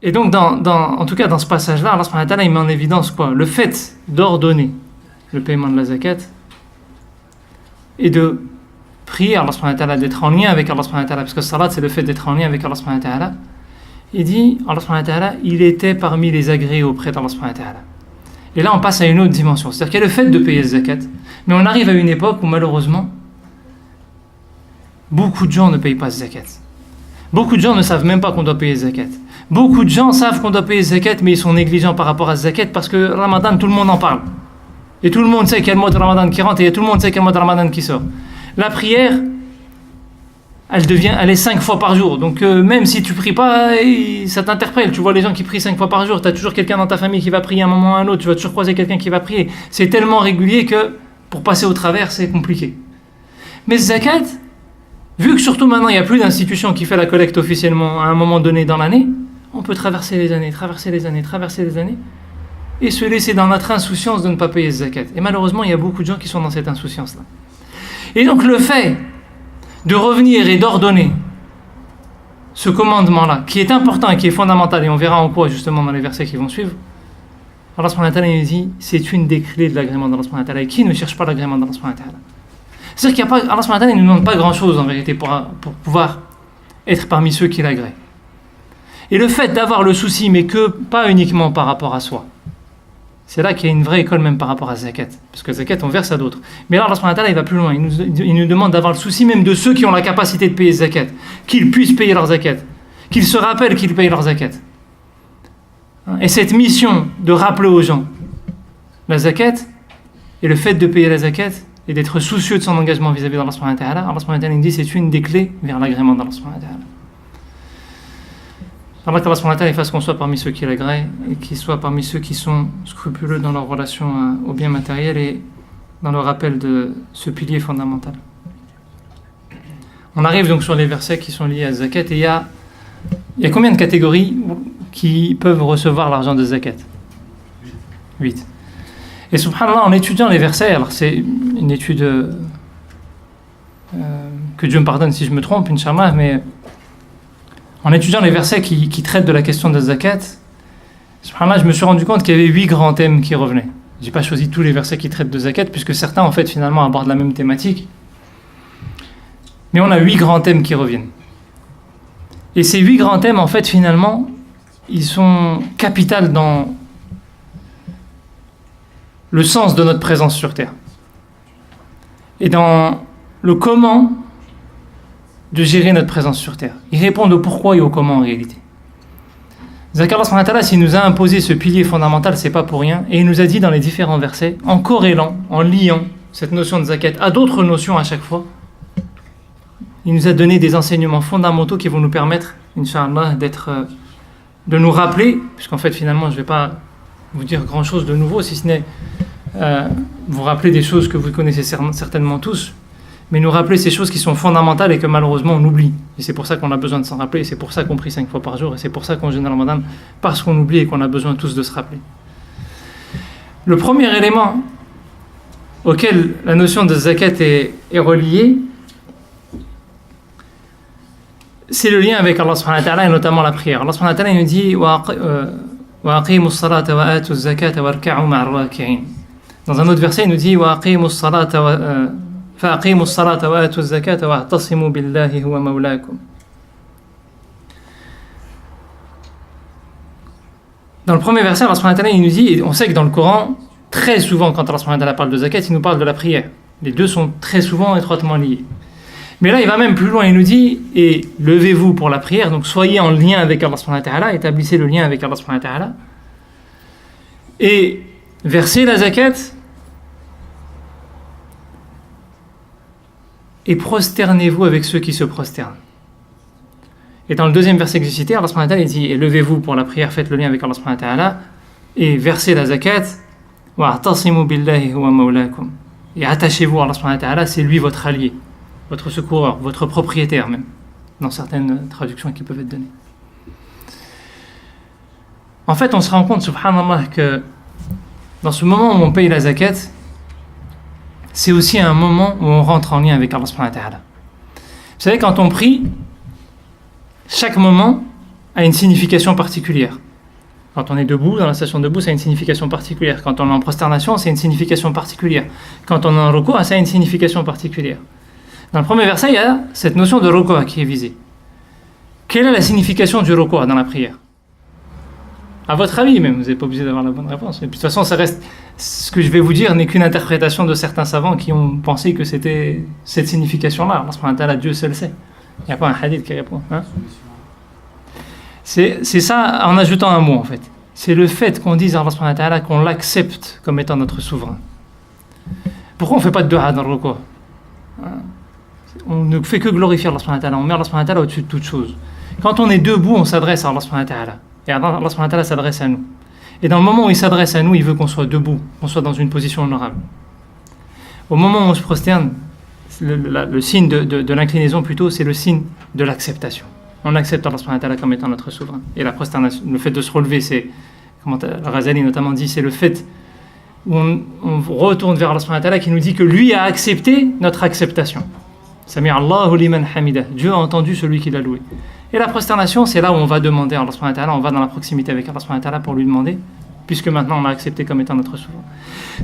et donc en tout cas dans ce passage-là, Allah subhanahu wa ta'ala il met en évidence quoi? Le fait d'ordonner le paiement de la zakat et de prier Allah subhanahu wa ta'ala, d'être en lien avec Allah subhanahu wa ta'ala, parce que salat c'est le fait d'être en lien avec Allah subhanahu wa ta'ala. Il dit, Allah subhanahu wa ta'ala, il était parmi les agréés auprès d'Allah subhanahu wa ta'ala. Et là on passe à une autre dimension, c'est-à-dire qu'il y a le fait de payer le zakat, mais on arrive à une époque où malheureusement beaucoup de gens ne payent pas le zakat. Beaucoup de gens ne savent même pas qu'on doit payer le zakat. Beaucoup de gens savent qu'on doit payer le zakat, mais ils sont négligents par rapport à le zakat parce que Ramadan, tout le monde en parle. Et tout le monde sait qu'il y a le mois de Ramadan qui rentre et tout le monde sait qu'il y a le mois de Ramadan qui sort. La prière, elle est 5 fois par jour. Donc même si tu pries pas, ça t'interpelle. Tu vois les gens qui prient 5 fois par jour, tu as toujours quelqu'un dans ta famille qui va prier à un moment ou à un autre, tu vas toujours croiser quelqu'un qui va prier. C'est tellement régulier que pour passer au travers, c'est compliqué. Mais zakat, vu que surtout maintenant il n'y a plus d'institution qui fait la collecte officiellement à un moment donné dans l'année, on peut traverser les années et se laisser dans notre insouciance de ne pas payer zakat. Et malheureusement, il y a beaucoup de gens qui sont dans cette insouciance-là. Et donc le fait de revenir et d'ordonner ce commandement-là, qui est important et qui est fondamental, et on verra en quoi justement dans les versets qui vont suivre, Allah subhanahu wa ta'ala il dit, c'est une des clés de l'agrément d'Allah subhanahu wa ta'ala. Et qui ne cherche pas l'agrément d'Allah subhanahu wa ta'ala? C'est-à-dire qu'Allah subhanahu wa ta'ala ne nous demande pas grand-chose en vérité pour pouvoir être parmi ceux qui l'agréent. Et le fait d'avoir le souci, mais que pas uniquement par rapport à soi, c'est là qu'il y a une vraie école même par rapport à zakat. Parce que zakat, on verse à d'autres. Mais là, Allah subhanahu wa ta'ala, il va plus loin. Il nous demande d'avoir le souci même de ceux qui ont la capacité de payer zakat. Qu'ils puissent payer leur zakat. Qu'ils se rappellent qu'ils payent leur zakat. Et cette mission de rappeler aux gens la zakat, et le fait de payer la zakat, et d'être soucieux de son engagement vis-à-vis d'Allah subhanahu wa ta'ala, Allah subhanahu wa ta'ala il dit c'est une des clés vers l'agrément d'Allah subhanahu wa ta'ala. Allah subhanahu wa ta'ala fasse qu'on soit parmi ceux qui l'agréent et qu'il soit parmi ceux qui sont scrupuleux dans leur relation au bien matériel et dans le rappel de ce pilier fondamental. On arrive donc sur les versets qui sont liés à zakat et il y a combien de catégories qui peuvent recevoir l'argent de zakat? 8. Et subhanallah, en étudiant les versets, alors c'est une étude que Dieu me pardonne si je me trompe, Inch'Allah, mais en étudiant les versets qui traitent de la question de zakat, subhanallah, je me suis rendu compte qu'il y avait 8 grands thèmes qui revenaient. J'ai pas choisi tous les versets qui traitent de zakat, puisque certains, en fait, finalement, abordent la même thématique. Mais on a 8 grands thèmes qui reviennent. Et ces 8 grands thèmes, en fait, finalement, ils sont capitaux dans le sens de notre présence sur Terre. Et dans le comment de gérer notre présence sur Terre. Ils répondent au pourquoi et au comment en réalité. Zakat Allah, s'il nous a imposé ce pilier fondamental, c'est pas pour rien. Et il nous a dit dans les différents versets, en corrélant, en liant cette notion de zakat à d'autres notions à chaque fois, il nous a donné des enseignements fondamentaux qui vont nous permettre, Inch'Allah, de nous rappeler, puisqu'en fait finalement je ne vais pas vous dire grand chose de nouveau, si ce n'est vous rappeler des choses que vous connaissez certainement tous, mais nous rappeler ces choses qui sont fondamentales et que malheureusement on oublie. Et c'est pour ça qu'on a besoin de s'en rappeler, et c'est pour ça qu'on prie 5 fois par jour, et c'est pour ça qu'on jeûne le Ramadan, parce qu'on oublie et qu'on a besoin tous de se rappeler. Le premier élément auquel la notion de zakat est reliée, c'est le lien avec Allah subhanahu wa ta'ala et notamment la prière. Allah subhanahu wa ta'ala nous dit وَأَقِيمُوا الصَّلَاةَ وَآتُوا الزَّكَاةَ وَارْكَعُوا مَعَ الرَّاكِعِينَ. Dans un autre verset, il nous dit فَأَقِيمُوا الصَّلَاةَ وَآتُوا الزَّكَاةَ وَاعْتَصِمُوا بِاللَّهِ هُوَ مَوْلَاكُمْ. Dans le premier verset, Allah subhanahu wa ta'ala il nous dit, et on sait que dans le Coran, très souvent quand Allah subhanahu wa ta'ala parle de zakat, il nous parle de la prière. Les deux sont très souvent étroitement liés. Mais là, il va même plus loin, il nous dit, et levez-vous pour la prière, donc soyez en lien avec Allah subhanahu wa ta'ala, établissez le lien avec Allah subhanahu wa ta'ala, et versez la zakat, et prosternez-vous avec ceux qui se prosternent. Et dans le deuxième verset que j'ai cité, Allah subhanahu wa ta'ala dit, et levez-vous pour la prière, faites le lien avec Allah subhanahu wa ta'ala, et versez la zakat, wa'tasimu billahi huwa mawlakum. Et attachez-vous à Allah subhanahu wa ta'ala, c'est lui votre allié, votre secoureur, votre propriétaire même, dans certaines traductions qui peuvent être données. En fait, on se rend compte, subhanallah, que dans ce moment où on paye la zakat, c'est aussi un moment où on rentre en lien avec Allah subhanahu wa ta'ala. Vous savez, quand on prie, chaque moment a une signification particulière. Quand on est debout, dans la station debout, ça a une signification particulière. Quand on est en prosternation, c'est une signification particulière. Quand on est en ruku', ça a une signification particulière. Dans le premier verset, il y a cette notion de ruku' qui est visée. Quelle est la signification du ruku' dans la prière? À votre avis même, vous n'êtes pas obligé d'avoir la bonne réponse. Mais de toute façon, ça reste, ce que je vais vous dire n'est qu'une interprétation de certains savants qui ont pensé que c'était cette signification-là. Allah subhanahu wa ta'ala, Dieu seul sait. Il n'y a pas un hadith qui répond. Hein? C'est ça en ajoutant un mot en fait. C'est le fait qu'on dise à Allah subhanahu wa ta'ala qu'on l'accepte comme étant notre souverain. Pourquoi on ne fait pas de dua dans le ruku'? On ne fait que glorifier Allah subhanahu wa ta'ala. On met Allah subhanahu wa ta'ala au-dessus de toute chose. Quand on est debout, on s'adresse à Allah subhanahu wa ta'ala. Et Allah subhanahu wa ta'ala s'adresse à nous. Et dans le moment où il s'adresse à nous, il veut qu'on soit debout, qu'on soit dans une position honorable. Au moment où on se prosterne, le signe de l'inclinaison plutôt, c'est le signe de l'acceptation. On accepte Allah subhanahu wa ta'ala comme étant notre souverain. Et la prosternation, le fait de se relever, c'est, comme Al-Ghazali notamment dit, c'est le fait où on retourne vers Allah subhanahu wa ta'ala qui nous dit que lui a accepté notre acceptation. Sami Allahu liman hamida. Dieu a entendu celui qui l'a loué. Et la prosternation, c'est là où on va demander à Allah subhanahu wa ta'ala, on va dans la proximité avec Allah subhanahu wa ta'ala pour lui demander, puisque maintenant on l'a accepté comme étant notre souverain.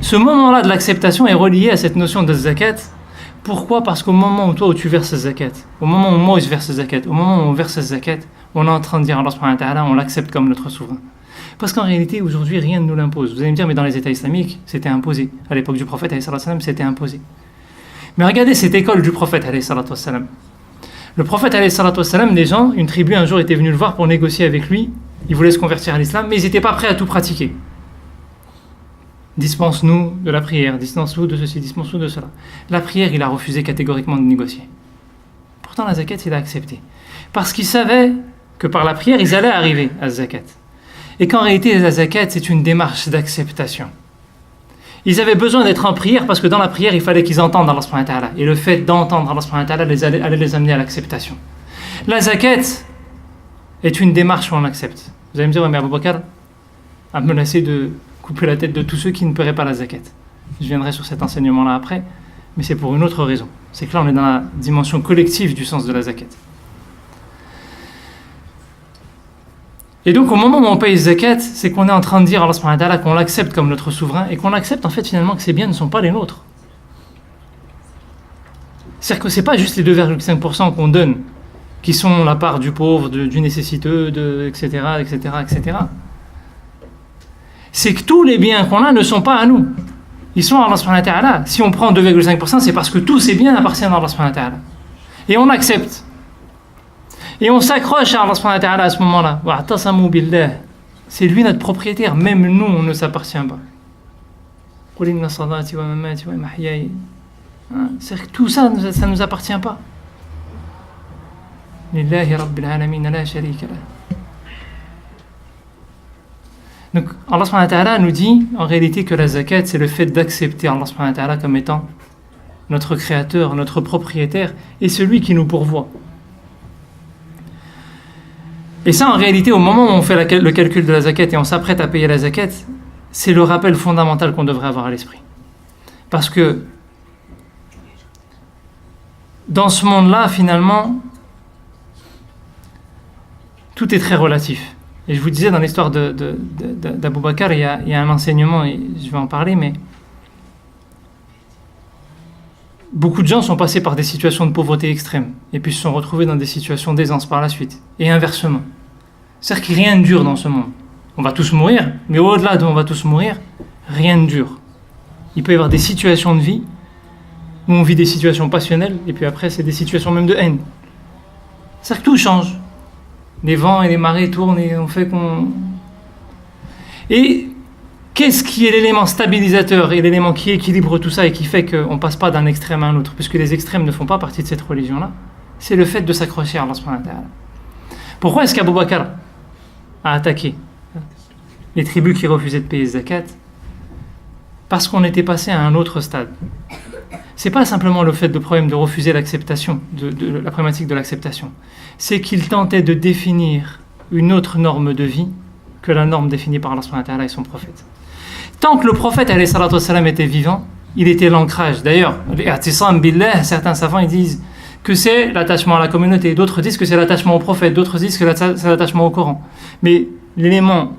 Ce moment-là de l'acceptation est relié à cette notion de zakat. Pourquoi? Parce qu'au moment où toi où tu verses zakat, au moment où moi je verse zakat, au moment où on verse zakat, on est en train de dire à Allah subhanahu wa ta'ala, on l'accepte comme notre souverain. Parce qu'en réalité, aujourd'hui, rien ne nous l'impose. Vous allez me dire, mais dans les États islamiques, c'était imposé. À l'époque du prophète, c'était imposé. Mais regardez cette école du prophète, le prophète, les gens, une tribu un jour était venue le voir pour négocier avec lui. Ils voulaient se convertir à l'islam, mais ils n'étaient pas prêts à tout pratiquer. Dispense-nous de la prière, dispense-nous de ceci, dispense-nous de cela. La prière, il a refusé catégoriquement de négocier. Pourtant, la zakat, il a accepté. Parce qu'il savait que par la prière, ils allaient arriver à la zakat. Et qu'en réalité, la zakat, c'est une démarche d'acceptation. Ils avaient besoin d'être en prière parce que dans la prière, il fallait qu'ils entendent Allah subhanahu wa ta'ala. Et le fait d'entendre Allah subhanahu wa ta'ala allait les amener à l'acceptation. La zakat est une démarche où on accepte. Vous allez me dire, ouais, mais Abu Bakr a menacé de couper la tête de tous ceux qui ne paieraient pas la zakat. Je viendrai sur cet enseignement-là après, mais c'est pour une autre raison. C'est que là, on est dans la dimension collective du sens de la zakat. Et donc, au moment où on paye zakat, c'est qu'on est en train de dire à Allah subhanahu wa ta'ala qu'on l'accepte comme notre souverain et qu'on accepte en fait finalement que ces biens ne sont pas les nôtres. C'est-à-dire que ce n'est pas juste les 2,5% qu'on donne qui sont la part du pauvre, du nécessiteux, etc., etc., etc. C'est que tous les biens qu'on a ne sont pas à nous. Ils sont à Allah subhanahu wa ta'ala. Si on prend 2,5%, c'est parce que tous ces biens appartiennent à Allah subhanahu wa ta'ala. Et on accepte. Et on s'accroche à Allah subhanahu wa ta'ala à ce moment-là. Wa'tasamu billah. C'est lui notre propriétaire. Même nous, on ne s'appartient pas. C'est-à-dire que tout ça, ça ne nous appartient pas. Lillahi Rabbil Alamin la sharika lah. Donc Allah subhanahu wa ta'ala nous dit en réalité que la zakat c'est le fait d'accepter Allah subhanahu wa ta'ala comme étant notre créateur, notre propriétaire et celui qui nous pourvoit. Et ça en réalité au moment où on fait le calcul de la zakat et on s'apprête à payer la zakat, c'est le rappel fondamental qu'on devrait avoir à l'esprit. Parce que dans ce monde-là finalement tout est très relatif. Et je vous disais dans l'histoire d'Abou Bakr, il y a un enseignement, et je vais en parler, mais beaucoup de gens sont passés par des situations de pauvreté extrême, et puis se sont retrouvés dans des situations d'aisance par la suite, et inversement. C'est-à-dire qu'il n'y a rien de dur dans ce monde. On va tous mourir, mais au-delà de on va tous mourir, rien de dur. Il peut y avoir des situations de vie, où on vit des situations passionnelles, et puis après c'est des situations même de haine. C'est-à-dire que tout change. Les vents et les marées tournent et on fait qu'on... Et qu'est-ce qui est l'élément stabilisateur et l'élément qui équilibre tout ça et qui fait qu'on ne passe pas d'un extrême à un autre, puisque les extrêmes ne font pas partie de cette religion-là, c'est le fait de s'accrocher à Allah subhanahu wa ta'ala. Pourquoi est-ce qu'Abou Bakr a attaqué les tribus qui refusaient de payer zakat? Parce qu'on était passé à un autre stade. C'est pas simplement le fait de problème de refuser l'acceptation, de la problématique de l'acceptation. C'est qu'il tentait de définir une autre norme de vie que la norme définie par Allah subhanahu wa ta'ala et son prophète. Tant que le prophète alayhi salatu wassalam était vivant, il était l'ancrage. D'ailleurs, l'i'tisam billah, certains savants ils disent que c'est l'attachement à la communauté, d'autres disent que c'est l'attachement au prophète, d'autres disent que c'est l'attachement au Coran. Mais l'élément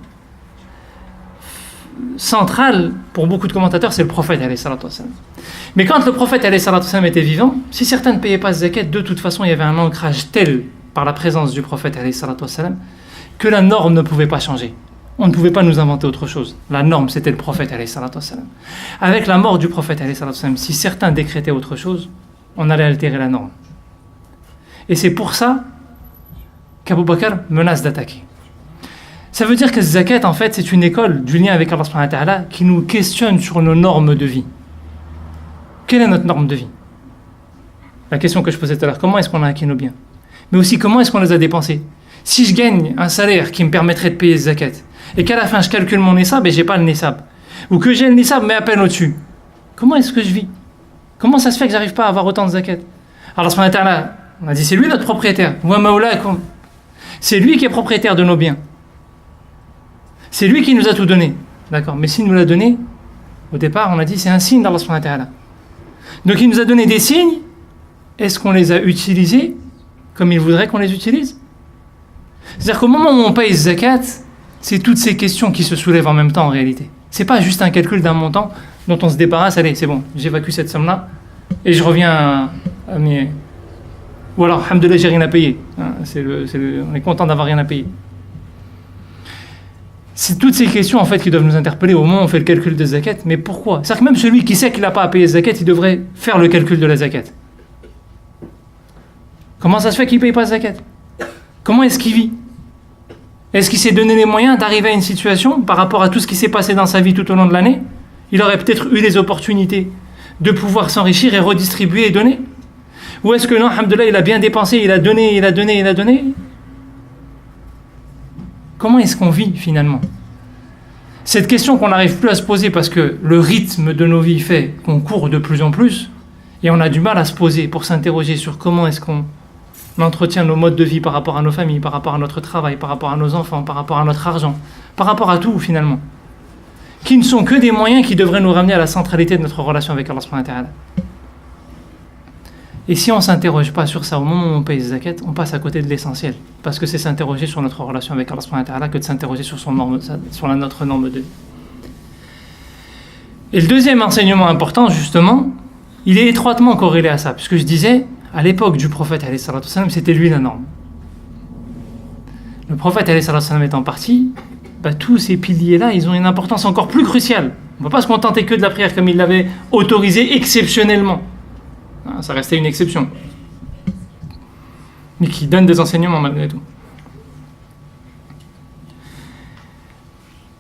central pour beaucoup de commentateurs, c'est le prophète alayhi salatu wassalam. Mais quand le prophète alayhi salatu wassalam était vivant, si certains ne payaient pas ce zakat, de toute façon il y avait un ancrage tel par la présence du prophète alayhi salatu wassalam que la norme ne pouvait pas changer. On ne pouvait pas nous inventer autre chose. La norme c'était le prophète alayhi salatu wassalam. Avec la mort du prophète alayhi salatu wassalam, si certains décrétaient autre chose, on allait altérer la norme. Et c'est pour ça qu'Abou Bakr menace d'attaquer. Ça veut dire que zakat, en fait, c'est une école du lien avec Allah subhanahu wa ta'ala qui nous questionne sur nos normes de vie. Quelle est notre norme de vie? La question que je posais tout à l'heure, comment est-ce qu'on a acquis nos biens? Mais aussi, comment est-ce qu'on les a dépensés? Si je gagne un salaire qui me permettrait de payer zakat, et qu'à la fin je calcule mon nisab et j'ai pas le nisab, ou que j'ai le nisab mais à peine au-dessus, comment est-ce que je vis? Comment ça se fait que j'arrive pas à avoir autant de zakat? Allah subhanahu wa ta'ala, on a dit c'est lui notre propriétaire. Wa maulakum. C'est lui qui est propriétaire de nos biens. C'est lui qui nous a tout donné. D'accord. Mais s'il nous l'a donné, au départ, on a dit c'est un signe d'Allah subhanahu wa ta'ala. Donc il nous a donné des signes. Est-ce qu'on les a utilisés comme il voudrait qu'on les utilise? C'est-à-dire qu'au moment où on paye zakat, c'est toutes ces questions qui se soulèvent en même temps en réalité. C'est pas juste un calcul d'un montant dont on se débarrasse. Allez, c'est bon, j'évacue cette somme-là et je reviens à mes... Ou alors, alhamdoulilah, j'ai rien à payer. On est content d'avoir rien à payer. C'est toutes ces questions en fait qui doivent nous interpeller au moment où on fait le calcul de zakat. Mais pourquoi? C'est-à-dire que même celui qui sait qu'il n'a pas à payer zakat, il devrait faire le calcul de la zakat. Comment ça se fait qu'il ne paye pas zakat? Comment est-ce qu'il vit? Est-ce qu'il s'est donné les moyens d'arriver à une situation par rapport à tout ce qui s'est passé dans sa vie tout au long de l'année? Il aurait peut-être eu les opportunités de pouvoir s'enrichir et redistribuer et donner. Ou est-ce que non, alhamdoulilah, il a bien dépensé, il a donné? Comment est-ce qu'on vit finalement? Cette question qu'on n'arrive plus à se poser parce que le rythme de nos vies fait qu'on court de plus en plus et on a du mal à se poser pour s'interroger sur comment est-ce qu'on entretient nos modes de vie par rapport à nos familles, par rapport à notre travail, par rapport à nos enfants, par rapport à notre argent, par rapport à tout finalement, qui ne sont que des moyens qui devraient nous ramener à la centralité de notre relation avec Allah subhanahu wa ta'ala. Et si on ne s'interroge pas sur ça au moment où on paye zakat, on passe à côté de l'essentiel. Parce que c'est s'interroger sur notre relation avec Allah subhanahu wa ta'ala que de s'interroger sur notre norme de vie. Et le deuxième enseignement important, justement, il est étroitement corrélé à ça. Puisque je disais, à l'époque du prophète, alayhi salatu wassalam, c'était lui la norme. Le prophète, alayhi salatu wassalam, étant parti, tous ces piliers-là, ils ont une importance encore plus cruciale. On ne va pas se contenter que de la prière comme il l'avait autorisé exceptionnellement. Ça restait une exception, mais qui donne des enseignements malgré tout.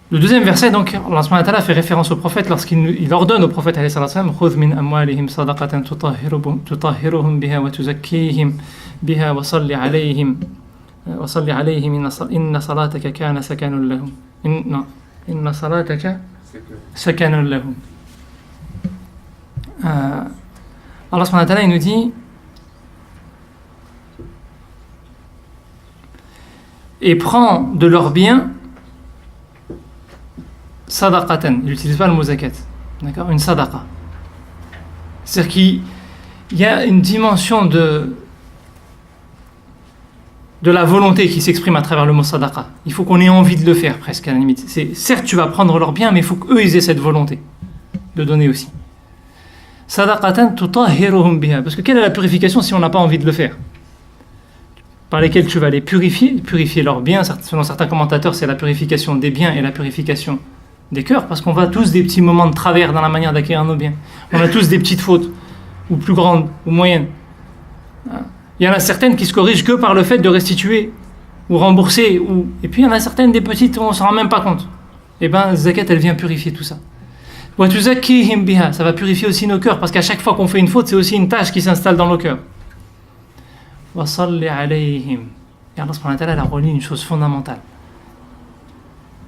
Le deuxième verset, donc, Allah subhanahu wa ta'ala fait référence au prophète lorsqu'il ordonne au prophète alayhi salatu wassalam, khudh min amwalihim sadaqatan tutahhiruhum biha wa tuzakkihim بها وصل عليهم إن صلاتك كان سكن لهم إن صلاتك سكن لهم. Allah subhanahu wa ta'ala il nous dit et prends de leurs biens sadaqatan, il n'utilise pas le mot zakat, d'accord, une sadaqa. C'est-à-dire qu'il y a une dimension de la volonté qui s'exprime à travers le mot sadaqa. Il faut qu'on ait envie de le faire presque à la limite. Certes tu vas prendre leurs biens mais il faut qu'eux ils aient cette volonté de donner aussi. Sadaqatan tutahhiruhum biha, parce que quelle est la purification si on n'a pas envie de le faire? Par lesquels tu vas les purifier leurs biens. Selon certains commentateurs, c'est la purification des biens et la purification des cœurs, parce qu'on va tous des petits moments de travers dans la manière d'acquérir nos biens. On a tous des petites fautes, ou plus grandes, ou moyennes. Il y en a certaines qui se corrigent que par le fait de restituer, ou rembourser, et puis il y en a certaines des petites où on ne s'en rend même pas compte. Et bien, zakat, elle vient purifier tout ça. Wa tuzakkihim biha, ça va purifier aussi nos cœurs, parce qu'à chaque fois qu'on fait une faute, c'est aussi une tâche qui s'installe dans nos cœurs. Wa salli alayhim. Et Allah subhanahu wa ta'ala a relié une chose fondamentale.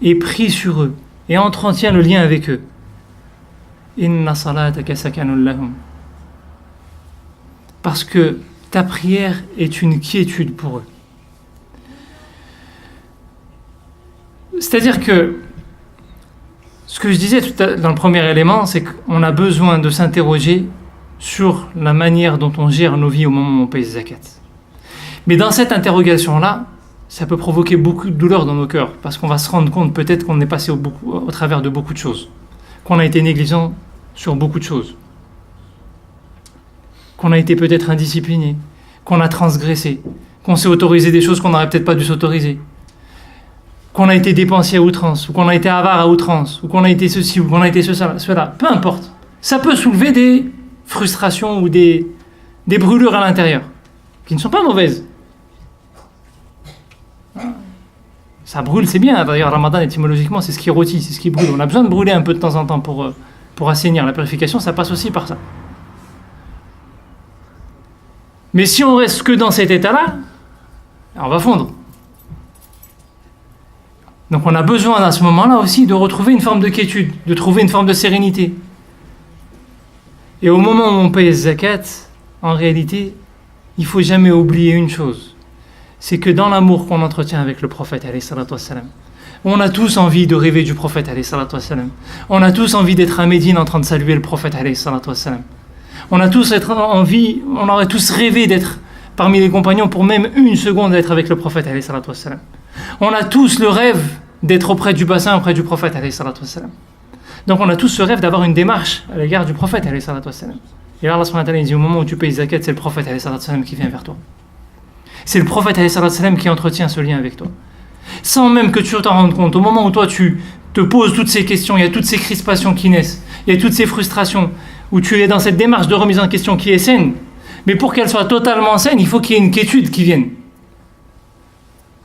Et prie sur eux, et entretient le lien avec eux. Inna salataka sakanun lahum. Parce que ta prière est une quiétude pour eux. C'est-à-dire que ce que je disais dans le premier élément, c'est qu'on a besoin de s'interroger sur la manière dont on gère nos vies au moment où on paye zakat. Mais dans cette interrogation-là, ça peut provoquer beaucoup de douleur dans nos cœurs, parce qu'on va se rendre compte peut-être qu'on est passé au travers de beaucoup de choses, qu'on a été négligent sur beaucoup de choses, qu'on a été peut-être indiscipliné, qu'on a transgressé, qu'on s'est autorisé des choses qu'on n'aurait peut-être pas dû s'autoriser, qu'on a été dépensier à outrance, ou qu'on a été avare à outrance, ou qu'on a été ceci, ou qu'on a été cela, peu importe. Ça peut soulever des frustrations ou des brûlures à l'intérieur, qui ne sont pas mauvaises. Ça brûle, c'est bien. D'ailleurs, Ramadan, étymologiquement, c'est ce qui rôtit, c'est ce qui brûle. On a besoin de brûler un peu de temps en temps pour assainir. La purification, ça passe aussi par ça. Mais si on reste que dans cet état-là, on va fondre. Donc on a besoin à ce moment-là aussi de retrouver une forme de quiétude, de trouver une forme de sérénité. Et au moment où on paye zakat, en réalité, il ne faut jamais oublier une chose. C'est que dans l'amour qu'on entretient avec le prophète, on a tous envie de rêver du prophète, on a tous envie d'être à Médine en train de saluer le prophète, on a tous envie, on aurait tous rêvé d'être parmi les compagnons pour même une seconde d'être avec le prophète, on a tous le rêve d'être auprès du bassin, auprès du prophète, donc on a tous ce rêve d'avoir une démarche à l'égard du prophète, et là Allah subhanahu wa ta'ala dit au moment où tu payes zakat, c'est le prophète qui vient vers toi. C'est le prophète qui entretient ce lien avec toi. Sans même que tu t'en rendes compte, au moment où toi tu te poses toutes ces questions, il y a toutes ces crispations qui naissent, il y a toutes ces frustrations, où tu es dans cette démarche de remise en question qui est saine, mais pour qu'elle soit totalement saine, il faut qu'il y ait une quiétude qui vienne.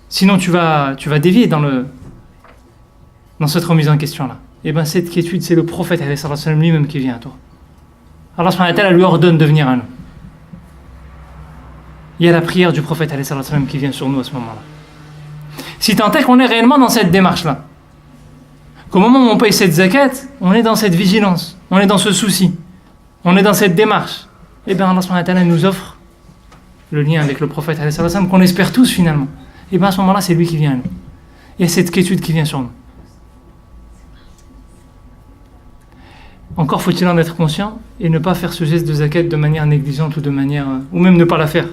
Sinon tu vas dévier dans cette remise en question-là. Et bien cette quiétude, c'est le prophète lui-même qui vient à toi. Allah subhanahu wa ta'ala lui ordonne de venir à nous. Il y a la prière du prophète qui vient sur nous à ce moment-là. Si tant est qu'on est réellement dans cette démarche-là, qu'au moment où on paye cette zakat, on est dans cette vigilance, on est dans ce souci, on est dans cette démarche, et bien Allah subhanahu wa ta'ala nous offre le lien avec le prophète qu'on espère tous finalement. Et bien à ce moment-là, c'est lui qui vient à nous. Il y a cette quiétude qui vient sur nous. Encore faut-il en être conscient et ne pas faire ce geste de zakat de manière négligente ou même ne pas la faire.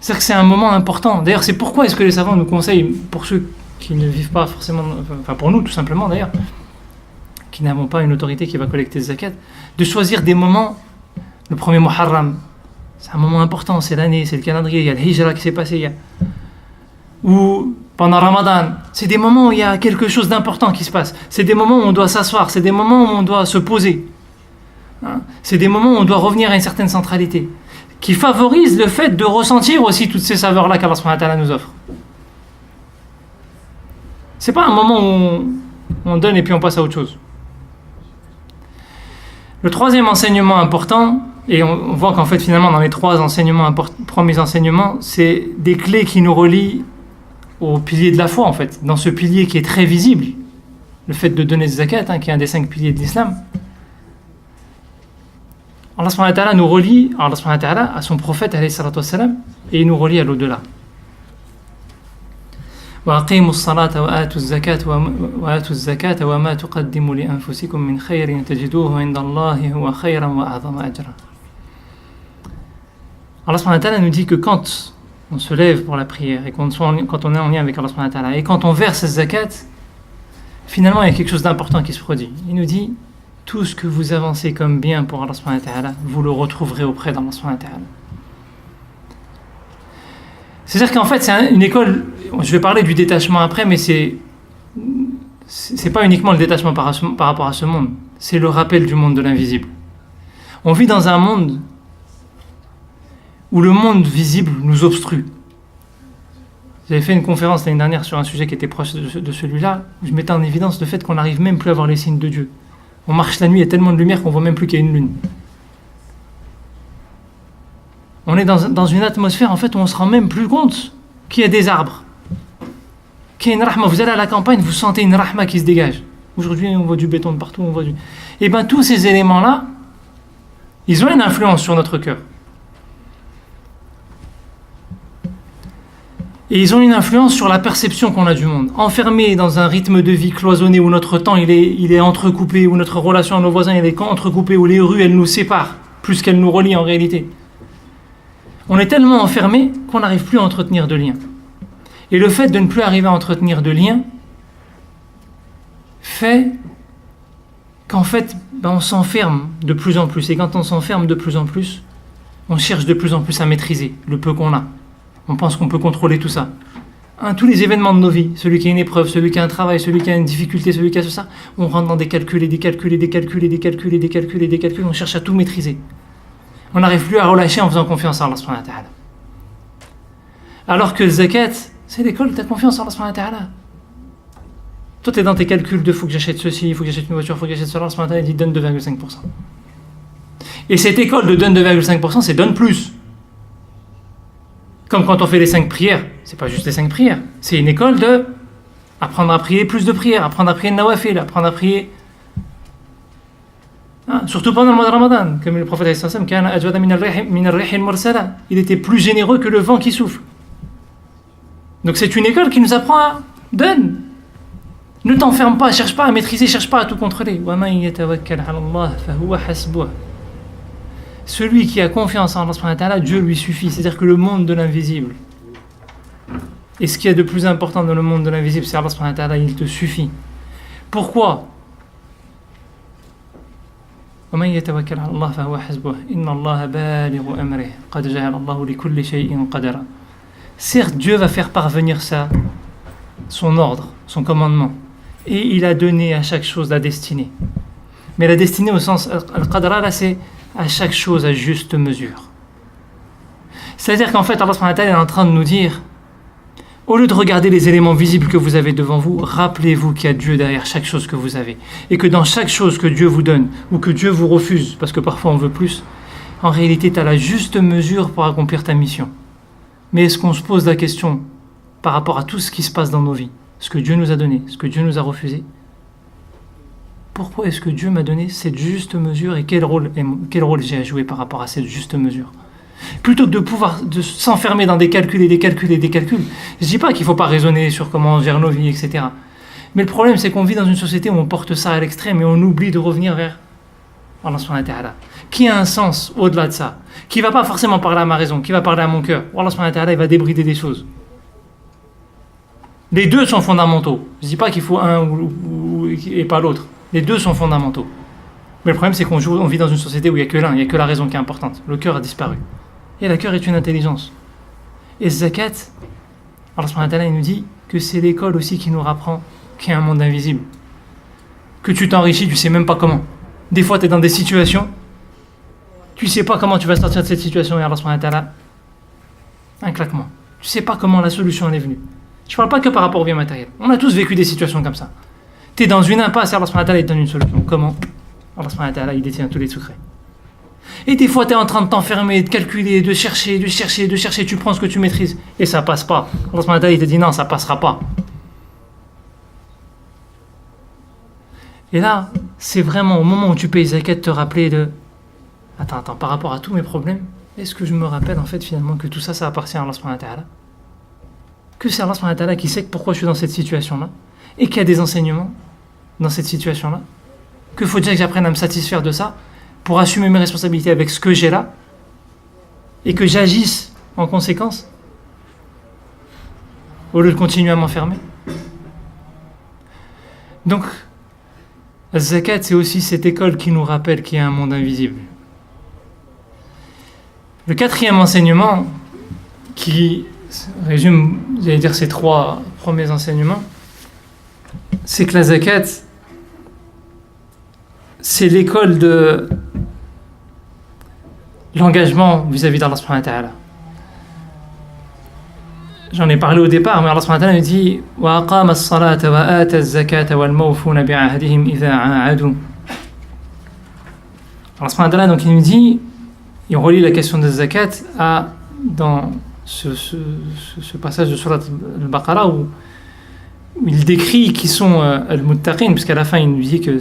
C'est-à-dire que c'est un moment important. D'ailleurs, c'est pourquoi est-ce que les savants nous conseillent, pour ceux qui ne vivent pas forcément, enfin pour nous tout simplement d'ailleurs, qui n'avons pas une autorité qui va collecter zakat, de choisir des moments. Le premier Muharram, c'est un moment important, c'est l'année, c'est le calendrier, il y a le Hijra qui s'est passé, ou pendant Ramadan, c'est des moments où il y a quelque chose d'important qui se passe. C'est des moments où on doit s'asseoir, c'est des moments où on doit se poser. C'est des moments où on doit revenir à une certaine centralité, qui favorise le fait de ressentir aussi toutes ces saveurs-là qu'Allah subhanahu wa ta'ala nous offre. C'est pas un moment où on donne et puis on passe à autre chose. Le troisième enseignement important, Et on voit qu'en fait, finalement, dans les premiers enseignements, c'est des clés qui nous relient au pilier de la foi, en fait. Dans ce pilier qui est très visible, le fait de donner zakat, qui est un des 5 piliers de l'islam. Allah subhanahu wa ta'ala nous relie à son prophète, alayhi salatu wassalam, et il nous relie à l'au-delà. وأقيموا الصلاة وآتوا الزكاة وما تقدموا لأنفسكم من خير تجدوه عند الله هو خيرا وأعظم أجرا. Allah subhanahu wa ta'ala nous dit que quand on se lève pour la prière et quand on est en lien avec Allah subhanahu wa ta'ala et quand on verse zakat, finalement il y a quelque chose d'important qui se produit. Il nous dit tout ce que vous avancez comme bien pour Allah subhanahu wa ta'ala, vous le retrouverez auprès d'Allah subhanahu wa ta'ala. C'est-à-dire qu'en fait, c'est une école, je vais parler du détachement après, mais c'est pas uniquement le détachement par rapport à ce monde, c'est le rappel du monde de l'invisible. On vit dans un monde où le monde visible nous obstrue. J'avais fait une conférence l'année dernière sur un sujet qui était proche de celui-là, où je mettais en évidence le fait qu'on n'arrive même plus à voir les signes de Dieu. On marche la nuit, il y a tellement de lumière qu'on voit même plus qu'il y a une lune. On est dans une atmosphère en fait où on se rend même plus compte qu'il y a des arbres, qu'il y a une rahma. Vous allez à la campagne, vous sentez une rahma qui se dégage. Aujourd'hui, on voit du béton de partout, Et bien tous ces éléments-là, ils ont une influence sur notre cœur. Et ils ont une influence sur la perception qu'on a du monde. Enfermé dans un rythme de vie cloisonné où notre temps il est entrecoupé, où notre relation à nos voisins elle est entrecoupée, où les rues elles nous séparent plus qu'elles nous relient en réalité. On est tellement enfermé qu'on n'arrive plus à entretenir de liens. Et le fait de ne plus arriver à entretenir de liens fait qu'en fait, on s'enferme de plus en plus. Et quand on s'enferme de plus en plus, on cherche de plus en plus à maîtriser le peu qu'on a. On pense qu'on peut contrôler tout ça. Tous les événements de nos vies, celui qui a une épreuve, celui qui a un travail, celui qui a une difficulté, celui qui a tout ça, on rentre dans des calculs et des calculs et des calculs et des calculs et des calculs et des calculs, on cherche à tout maîtriser. On n'arrive plus à relâcher en faisant confiance à Allah subhanahu wa ta'ala. Alors que le zakat, c'est l'école de ta confiance en Allah subhanahu wa ta'ala. Toi, tu es dans tes calculs de faut que j'achète ceci, il faut que j'achète une voiture, il faut que j'achète cela, Allah subhanahu wa ta'ala dit donne 2,5%. Et cette école de donne 2,5%, c'est donne plus. Comme quand on fait les 5 prières, c'est pas juste les 5 prières, c'est une école de apprendre à prier plus de prières, apprendre à prier le nawafil, apprendre à prier. Surtout pendant le mois de Ramadan, comme le prophète il était plus généreux que le vent qui souffle. Donc c'est une école qui nous apprend à donne. Ne t'enferme pas, cherche pas à maîtriser, cherche pas à tout contrôler. Celui qui a confiance en Allah, Dieu lui suffit. C'est-à-dire que le monde de l'invisible, et ce qu'il y a de plus important dans le monde de l'invisible, c'est Allah, il te suffit. Pourquoi ? ومن يتوكل على الله فهو حسبه إن الله بالغ أمره قد جعل الله لكل شيء قدرا. Certes, Dieu va faire parvenir ça, son ordre, son commandement, et il a donné à chaque chose la destinée. Mais la destinée au sens al-qadra là, c'est à chaque chose à juste mesure. C'est-à-dire qu'en fait, Allah subhanahu wa ta'ala est en train de nous dire, au lieu de regarder les éléments visibles que vous avez devant vous, rappelez-vous qu'il y a Dieu derrière chaque chose que vous avez. Et que dans chaque chose que Dieu vous donne, ou que Dieu vous refuse, parce que parfois on veut plus, en réalité tu as la juste mesure pour accomplir ta mission. Mais est-ce qu'on se pose la question, par rapport à tout ce qui se passe dans nos vies, ce que Dieu nous a donné, ce que Dieu nous a refusé, pourquoi est-ce que Dieu m'a donné cette juste mesure et quel rôle j'ai à jouer par rapport à cette juste mesure ? Plutôt que de s'enfermer dans des calculs et des calculs et des calculs. Je ne dis pas qu'il ne faut pas raisonner sur comment on gère nos vies, etc. Mais le problème, c'est qu'on vit dans une société où on porte ça à l'extrême et on oublie de revenir vers Allah subhanahu wa ta'ala, qui a un sens au-delà de ça, qui ne va pas forcément parler à ma raison, qui va parler à mon cœur. Allah subhanahu wa ta'ala, il va débrider des choses. Les deux sont fondamentaux. Je ne dis pas qu'il faut un et pas l'autre. Les deux sont fondamentaux. Mais le problème, c'est qu'on vit dans une société où il n'y a que l'un, il n'y a que la raison qui est importante. Le cœur a disparu. Et le cœur est une intelligence. Et zakat, Allah subhanahu wa ta'ala, il nous dit que c'est l'école aussi qui nous apprend qu'il y a un monde invisible. Que tu t'enrichis, tu ne sais même pas comment. Des fois, tu es dans des situations, tu ne sais pas comment tu vas sortir de cette situation, et Allah subhanahu wa ta'ala, un claquement. Tu ne sais pas comment la solution elle est venue. Je ne parle pas que par rapport au bien matériel. On a tous vécu des situations comme ça. Tu es dans une impasse, et Allah subhanahu wa ta'ala, il te donne une solution. Comment ? Allah subhanahu wa ta'ala, il détient tous les secrets. Et des fois, tu es en train de t'enfermer, de calculer, de chercher, tu prends ce que tu maîtrises, et ça passe pas. Allah subhanahu wa ta'ala, il te dit non, ça passera pas. Et là, c'est vraiment au moment où tu payes zakat, te rappeler de attends, par rapport à tous mes problèmes, est-ce que je me rappelle en fait finalement que tout ça, ça appartient à Allah subhanahu wa ta'ala? Que c'est Allah subhanahu wa ta'ala qui sait pourquoi je suis dans cette situation-là, et qu'il y a des enseignements dans cette situation-là, qu'il faut déjà que j'apprenne à me satisfaire de ça, pour assumer mes responsabilités avec ce que j'ai là, et que j'agisse en conséquence, au lieu de continuer à m'enfermer. Donc, la zakat, c'est aussi cette école qui nous rappelle qu'il y a un monde invisible. Le quatrième enseignement, qui résume, j'allais dire, ces trois premiers enseignements, c'est que la zakat, c'est l'école de l'engagement vis-à-vis d'Allah subhanahu wa ta'ala. J'en ai parlé au départ, mais Allah subhanahu wa ta'ala nous dit wa aqama as-salata wa ata az-zakata wal mawfuna bi'ahdihim idha 'ahadu. Allah subhanahu wa ta'ala, donc il nous dit, il relie la question de zakat dans ce passage de Surat al-Baqarah où il décrit qui sont al-muttaqin, puisqu'à la fin il nous dit que,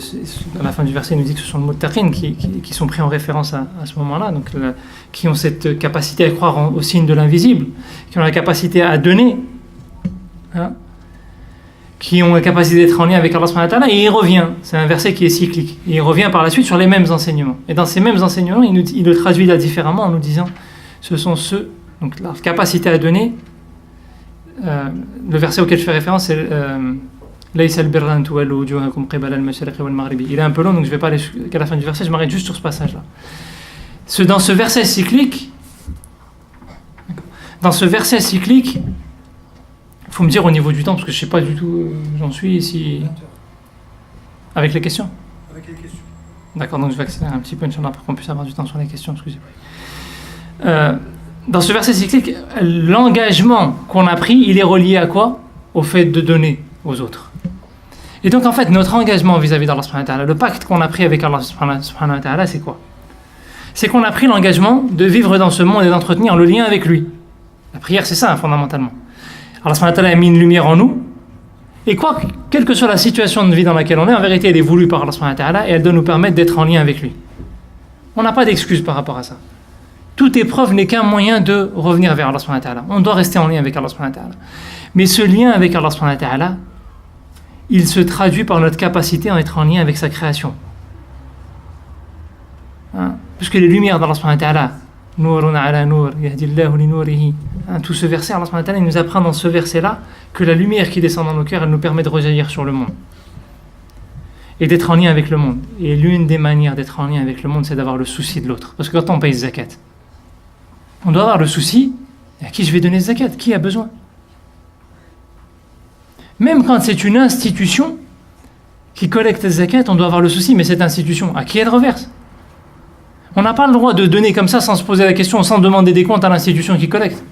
à la fin du verset il nous dit que ce sont les muttaqin qui sont pris en référence à ce moment-là, donc qui ont cette capacité à croire au signe de l'invisible, qui ont la capacité à donner, hein, qui ont la capacité d'être en lien avec Allah subhanahu wa ta'ala, et il revient, c'est un verset qui est cyclique, et il revient par la suite sur les mêmes enseignements. Et dans ces mêmes enseignements, il le traduit là différemment en nous disant, ce sont ceux, donc la capacité à donner. Le verset auquel je fais référence, c'est il est un peu long, donc je ne vais pas aller jusqu'à la fin du verset, je m'arrête juste sur ce passage-là. Dans ce verset cyclique, il faut me dire au niveau du temps, parce que je ne sais pas du tout où j'en suis ici. Avec les questions. D'accord, donc je vais accélérer un petit peu, Inch'Allah, pour qu'on puisse avoir du temps sur les questions, excusez-moi. Dans ce verset cyclique, l'engagement qu'on a pris, il est relié à quoi? Au fait de donner aux autres. Et donc en fait, notre engagement vis-à-vis d'Allah subhanahu wa ta'ala, le pacte qu'on a pris avec Allah subhanahu wa ta'ala, c'est quoi? C'est qu'on a pris l'engagement de vivre dans ce monde et d'entretenir le lien avec lui. La prière, c'est ça, fondamentalement. Allah subhanahu wa ta'ala a mis une lumière en nous, et quelle que soit la situation de vie dans laquelle on est, en vérité, elle est voulue par Allah subhanahu wa ta'ala, et elle doit nous permettre d'être en lien avec lui. On n'a pas d'excuse par rapport à ça. Toute épreuve n'est qu'un moyen de revenir vers Allah subhanahu wa ta'ala. On doit rester en lien avec Allah subhanahu wa ta'ala. Mais ce lien avec Allah subhanahu wa ta'ala, il se traduit par notre capacité à être en lien avec sa création. Hein? Puisque les lumières d'Allah subhanahu wa ta'ala, Nourun ala nour, yahdillahu li nourihi. Tout ce verset, Allah subhanahu wa ta'ala, il nous apprend dans ce verset-là que la lumière qui descend dans nos cœurs, elle nous permet de rejaillir sur le monde. Et d'être en lien avec le monde. Et l'une des manières d'être en lien avec le monde, c'est d'avoir le souci de l'autre. Parce que quand on paye zakat, on doit avoir le souci, à qui je vais donner zakat? Qui a besoin? Même quand c'est une institution qui collecte zakat, on doit avoir le souci, mais cette institution, à qui elle reverse? On n'a pas le droit de donner comme ça sans se poser la question, sans demander des comptes à l'institution qui collecte.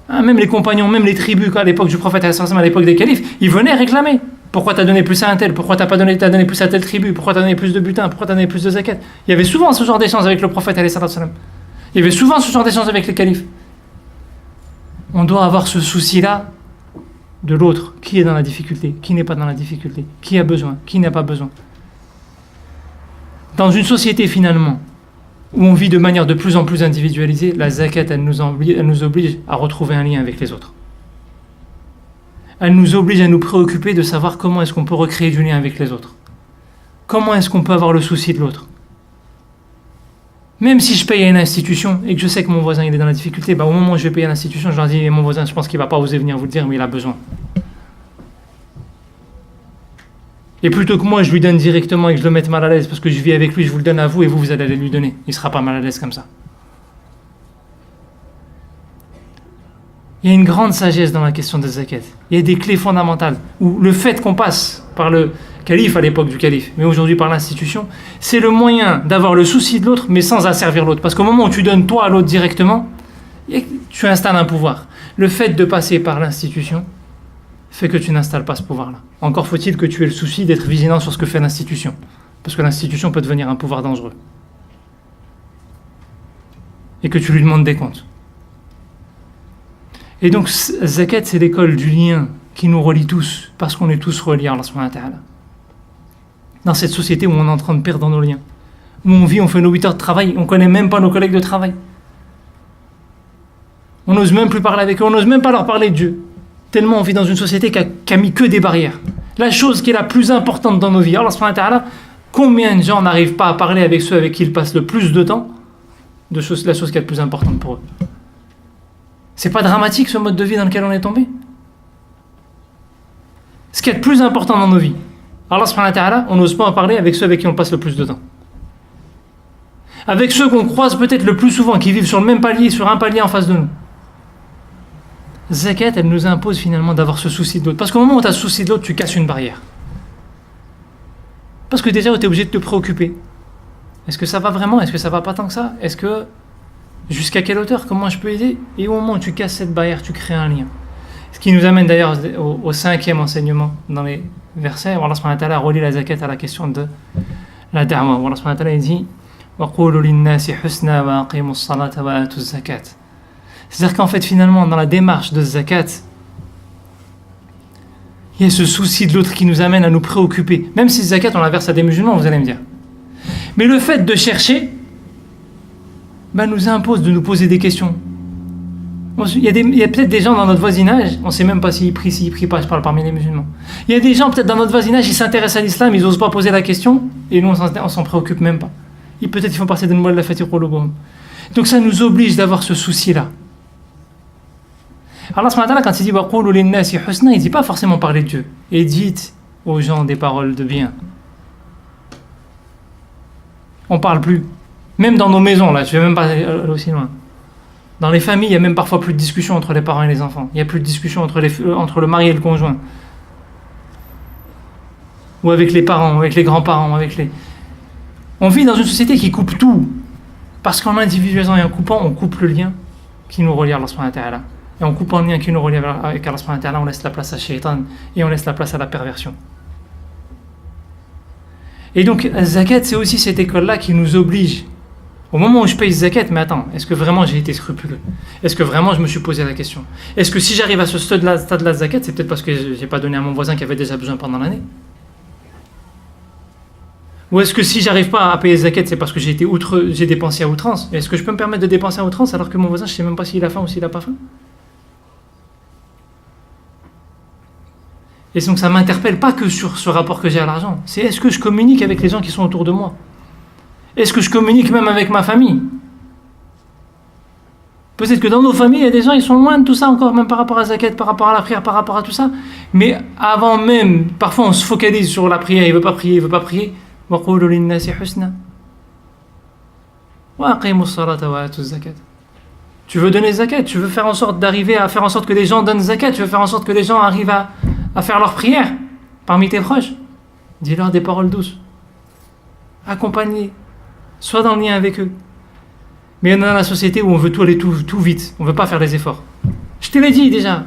Même les compagnons, même les tribus, à l'époque du prophète, à l'époque des califes, ils venaient réclamer. Pourquoi t'as donné plus à un tel? Pourquoi t'as donné plus à telle tribu? Pourquoi t'as donné plus de butin? Pourquoi t'as donné plus de zakat? Il y avait souvent ce genre d'échange avec le prophète, il y avait souvent ce genre d'échange avec les califes. On doit avoir ce souci-là de l'autre. Qui est dans la difficulté? Qui n'est pas dans la difficulté? Qui a besoin? Qui n'a pas besoin? Dans une société finalement où on vit de manière de plus en plus individualisée, la zakat, elle nous oblige à retrouver un lien avec les autres. Elle nous oblige à nous préoccuper de savoir comment est-ce qu'on peut recréer du lien avec les autres. Comment est-ce qu'on peut avoir le souci de l'autre. Même si je paye à une institution et que je sais que mon voisin il est dans la difficulté, au moment où je vais payer à l'institution, je leur dis, mon voisin, je pense qu'il ne va pas oser venir vous le dire, mais il a besoin. Et plutôt que moi, je lui donne directement et que je le mette mal à l'aise parce que je vis avec lui, je vous le donne à vous et vous allez lui donner. Il ne sera pas mal à l'aise comme ça. Il y a une grande sagesse dans la question des zakat. Il y a des clés fondamentales où le fait qu'on passe par le calife à l'époque du calife, mais aujourd'hui par l'institution, c'est le moyen d'avoir le souci de l'autre, mais sans asservir l'autre. Parce qu'au moment où tu donnes toi à l'autre directement, tu installes un pouvoir. Le fait de passer par l'institution fait que tu n'installes pas ce pouvoir-là. Encore faut-il que tu aies le souci d'être vigilant sur ce que fait l'institution. Parce que l'institution peut devenir un pouvoir dangereux. Et que tu lui demandes des comptes. Et donc, zakat, c'est l'école du lien qui nous relie tous, parce qu'on est tous reliés à Allah subhanahu wa ta'ala. Dans cette société où on est en train de perdre nos liens, où on vit, on fait nos 8 heures de travail, on ne connaît même pas nos collègues de travail. On n'ose même plus parler avec eux, on n'ose même pas leur parler de Dieu. Tellement on vit dans une société qui a mis que des barrières. La chose qui est la plus importante dans nos vies, Allah subhanahu wa ta'ala, combien de gens n'arrivent pas à parler avec ceux avec qui ils passent le plus de temps de la chose qui est la plus importante pour eux. C'est pas dramatique ce mode de vie dans lequel on est tombé? Ce qui est le plus important dans nos vies, Allah subhanahu wa ta'ala, on n'ose pas en parler avec ceux avec qui on passe le plus de temps. Avec ceux qu'on croise peut-être le plus souvent, qui vivent sur le même palier, sur un palier en face de nous. Zakat, elle nous impose finalement d'avoir ce souci de l'autre. Parce qu'au moment où tu as ce souci de l'autre, tu casses une barrière. Parce que déjà, tu es obligé de te préoccuper. Est-ce que ça va vraiment? Est-ce que ça va pas tant que ça? Est-ce que, jusqu'à quelle hauteur, comment je peux aider? Et au moment où tu casses cette barrière, tu crées un lien. Ce qui nous amène d'ailleurs au 5e enseignement dans les versets, où Allah subhanahu wa ta'ala relie la zakat à la question de la da'wa. Allah subhanahu wa ta'ala dit وَقُولُوا لِلنَّاسِ حُسْنًا وَأَقِيمُوا الصَّلَاةَ وَآتُوا الزَّكَاةَ. C'est-à-dire qu'en fait, finalement, dans la démarche de zakat, il y a ce souci de l'autre qui nous amène à nous préoccuper. Même si zakat, on la verse à des musulmans, vous allez me dire. Mais le fait de chercher nous impose de nous poser des questions. Il y a peut-être des gens dans notre voisinage, on ne sait même pas s'ils prient pas, je parle parmi les musulmans. Il y a des gens peut-être dans notre voisinage, ils s'intéressent à l'islam, ils n'osent pas poser la question, et nous on s'en préoccupe même pas. Peut-être ils font partie de nous la fatigue. Donc ça nous oblige d'avoir ce souci-là. Allah subhanahu wa ta'ala, quand il dit وَقُولُوا لِلنَّاسِ حُسْنًا, il ne dit pas forcément parler de Dieu. Et dites aux gens des paroles de bien. On ne parle plus. Même dans nos maisons, là, je ne vais même pas aller aussi loin. Dans les familles, il n'y a même parfois plus de discussion entre les parents et les enfants. Il n'y a plus de discussion entre le mari et le conjoint. Ou avec les parents, avec les grands-parents, On vit dans une société qui coupe tout. Parce qu'en individualisant et en coupant, on coupe le lien qui nous relie à Allah subhanahu wa ta'ala. Et en coupant le lien qui nous relie avec Allah subhanahu wa ta'ala, on laisse la place à Shaitan et on laisse la place à la perversion. Et donc, zakat, c'est aussi cette école-là qui nous oblige. Au moment où je paye zakat, mais attends, est-ce que vraiment j'ai été scrupuleux? Est-ce que vraiment je me suis posé la question? Est-ce que si j'arrive à ce stade de la zakat, c'est peut-être parce que je n'ai pas donné à mon voisin qui avait déjà besoin pendant l'année? Ou est-ce que si j'arrive pas à payer zakat, c'est parce que j'ai dépensé à outrance? Est-ce que je peux me permettre de dépenser à outrance alors que mon voisin, je ne sais même pas s'il a faim ou s'il n'a pas faim? Et donc ça ne m'interpelle pas que sur ce rapport que j'ai à l'argent. C'est est-ce que je communique avec les gens qui sont autour de moi? Est-ce que je communique même avec ma famille? Peut-être que dans nos familles, il y a des gens, ils sont loin de tout ça encore, même par rapport à zakat, par rapport à la prière, par rapport à tout ça. Mais avant même, parfois on se focalise sur la prière, il ne veut pas prier, il ne veut pas prier. وَقُولُوا لِلنَّاسِ حُسْنًا وَأَقِيمُوا الصَّلَاةَ وَآتُوا الزَّكَاةَ. Tu veux donner zakat, tu veux faire en sorte d'arriver à faire en sorte que les gens donnent zakat, tu veux faire en sorte que les gens arrivent à faire leur prière parmi tes proches. Dis-leur des paroles douces. Accompagne-les. Sois dans le lien avec eux. Mais il y en a dans la société où on veut tout aller tout vite. On ne veut pas faire les efforts. Je te l'ai dit déjà.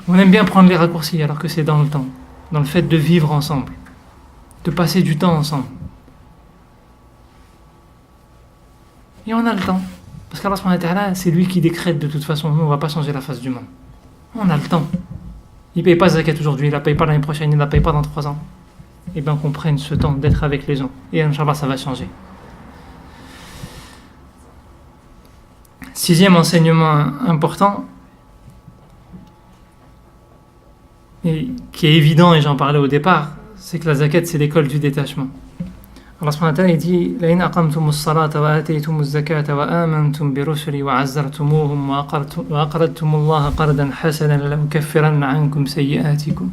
On aime bien prendre les raccourcis alors que c'est dans le temps. Dans le fait de vivre ensemble. De passer du temps ensemble. Et on a le temps. Parce qu'Allah subhanahu wa ta'ala, c'est lui qui décrète de toute façon. Nous, on ne va pas changer la face du monde. On a le temps. Il ne paye pas zakat aujourd'hui, il ne la paye pas l'année prochaine, il ne la paye pas dans 3 ans. Et bien qu'on prenne ce temps d'être avec les gens. Et Inch'Allah, ça va changer. 6e enseignement important, et qui est évident, et j'en parlais au départ, c'est que la zakat, c'est l'école du détachement. Allah subhanahu wa ta'ala, il dit لَإِنْ أَقَمْتُمُ الصَّلَاةَ وَآتَيْتُمُ الزَّكَاةَ وَآمَنْتُمْ بِرُسُلِي وَعَزَّرْتُمُوهُمْ وَأَقْرَضْتُمُ اللَّهَ قَرْضًا حَسَنًا لَأُكَفِّرَنَّ عَنْكُمْ سَيِّئَاتِكُمْ.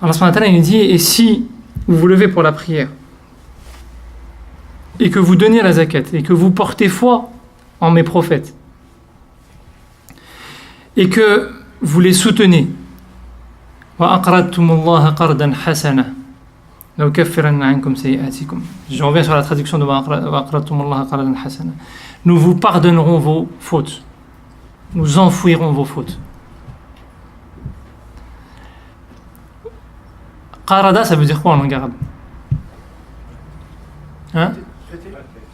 Allah subhanahu wa ta'ala, il dit, et si vous vous levez pour la prière, et que vous donnez la zakat, et que vous portez foi en mes prophètes, et que vous les soutenez, وَأَقْرَضْتُمُ اللَّهَ قَرْضًا حَسَنًا لَأُكَفِّرَنَّ عَنْكُمْ سَيِّئَاتِكُمْ. Je reviens sur la traduction de وَأَقْرَضْتُمُ اللَّهَ قَرْضًا حَسَنًا. Nous vous pardonnerons vos fautes. Nous enfouirons vos fautes. Qarada, ça veut dire quoi en langue arabe? Hein?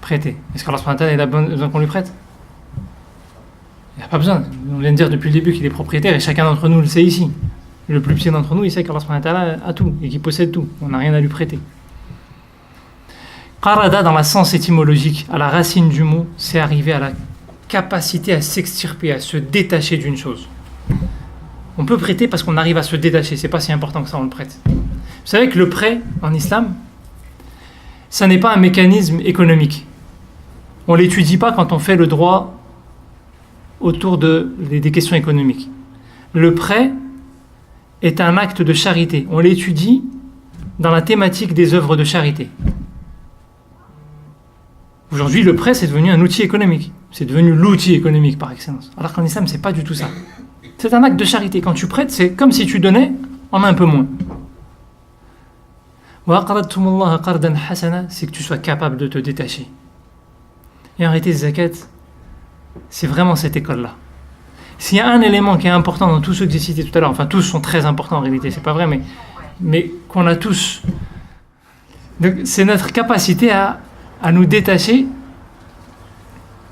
Prêter. Est-ce qu'Allah subhanahu wa ta'ala, il a besoin qu'on lui prête? Il n'y a pas besoin. On vient de dire depuis le début qu'il est propriétaire et chacun d'entre nous le sait ici. Le plus petit d'entre nous, il sait qu'Allah subhanahu wa ta'ala a tout et qu'il possède tout. On n'a rien à lui prêter. Qarada, dans la sens étymologique, à la racine du mot, c'est arriver à la capacité à s'extirper, à se détacher d'une chose. On peut prêter parce qu'on arrive à se détacher. C'est pas si important que ça, on le prête. Vous savez que le prêt en islam, ça n'est pas un mécanisme économique. On ne l'étudie pas quand on fait le droit autour des questions économiques. Le prêt est un acte de charité. On l'étudie dans la thématique des œuvres de charité. Aujourd'hui, le prêt, c'est devenu un outil économique. C'est devenu l'outil économique par excellence. Alors qu'en islam, c'est pas du tout ça. C'est un acte de charité. Quand tu prêtes, c'est comme si tu donnais en un peu moins. C'est que tu sois capable de te détacher. Et en réalité, zakat, c'est vraiment cette école-là. S'il y a un élément qui est important dans tous ceux que j'ai cités tout à l'heure, enfin tous sont très importants en réalité, c'est pas vrai, mais qu'on a tous, donc, c'est notre capacité à nous détacher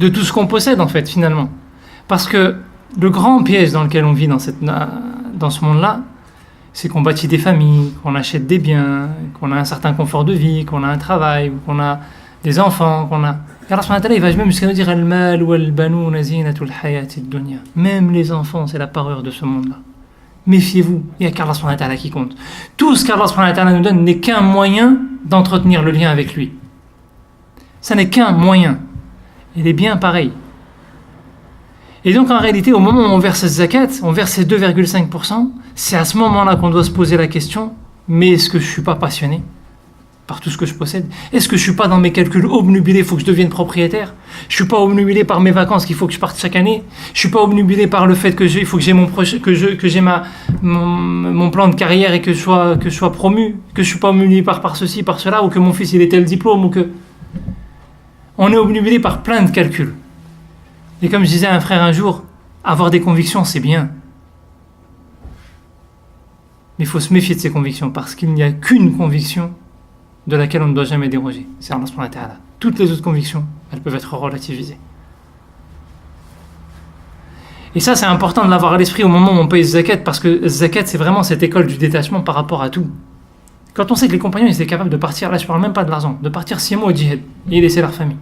de tout ce qu'on possède en fait finalement. Parce que le grand piège dans lequel on vit dans ce monde-là, c'est qu'on bâtit des familles, qu'on achète des biens, qu'on a un certain confort de vie, qu'on a un travail, qu'on a des enfants, qu'on a... Allah subhanahu wa ta'ala, il va même jusqu'à nous dire Al-mal wal-banouna zinatul hayatid dunya. Même les enfants, c'est la parure de ce monde-là. Méfiez-vous, il n'y a qu'Allah subhanahu wa ta'ala qui compte. Tout ce qu'Allah subhanahu wa ta'ala nous donne n'est qu'un moyen d'entretenir le lien avec lui. Ça n'est qu'un moyen. Il est bien pareil. Et donc en réalité, au moment où on verse cette zakat, on verse ces 2,5%, c'est à ce moment-là qu'on doit se poser la question, mais est-ce que je ne suis pas passionné par tout ce que je possède? Est-ce que je ne suis pas dans mes calculs obnubilés, il faut que je devienne propriétaire? Je ne suis pas obnubilé par mes vacances, qu'il faut que je parte chaque année? Je ne suis pas obnubilé par le fait que il faut que j'ai mon projet, que j'ai mon plan de carrière et que je sois promu, que je ne suis pas obnubilé par ceci, par cela, ou que mon fils il ait tel diplôme, ou que... On est obnubilé par plein de calculs. Et comme je disais à un frère un jour, avoir des convictions, c'est bien. Mais il faut se méfier de ces convictions, parce qu'il n'y a qu'une conviction de laquelle on ne doit jamais déroger. C'est Allah subhanahu wa ta'ala. Toutes les autres convictions, elles peuvent être relativisées. Et ça, c'est important de l'avoir à l'esprit au moment où on paye zakat, parce que zakat, c'est vraiment cette école du détachement par rapport à tout. Quand on sait que les compagnons ils étaient capables de partir, là je parle même pas de l'argent, de partir 6 mois au djihad et laisser leur famille.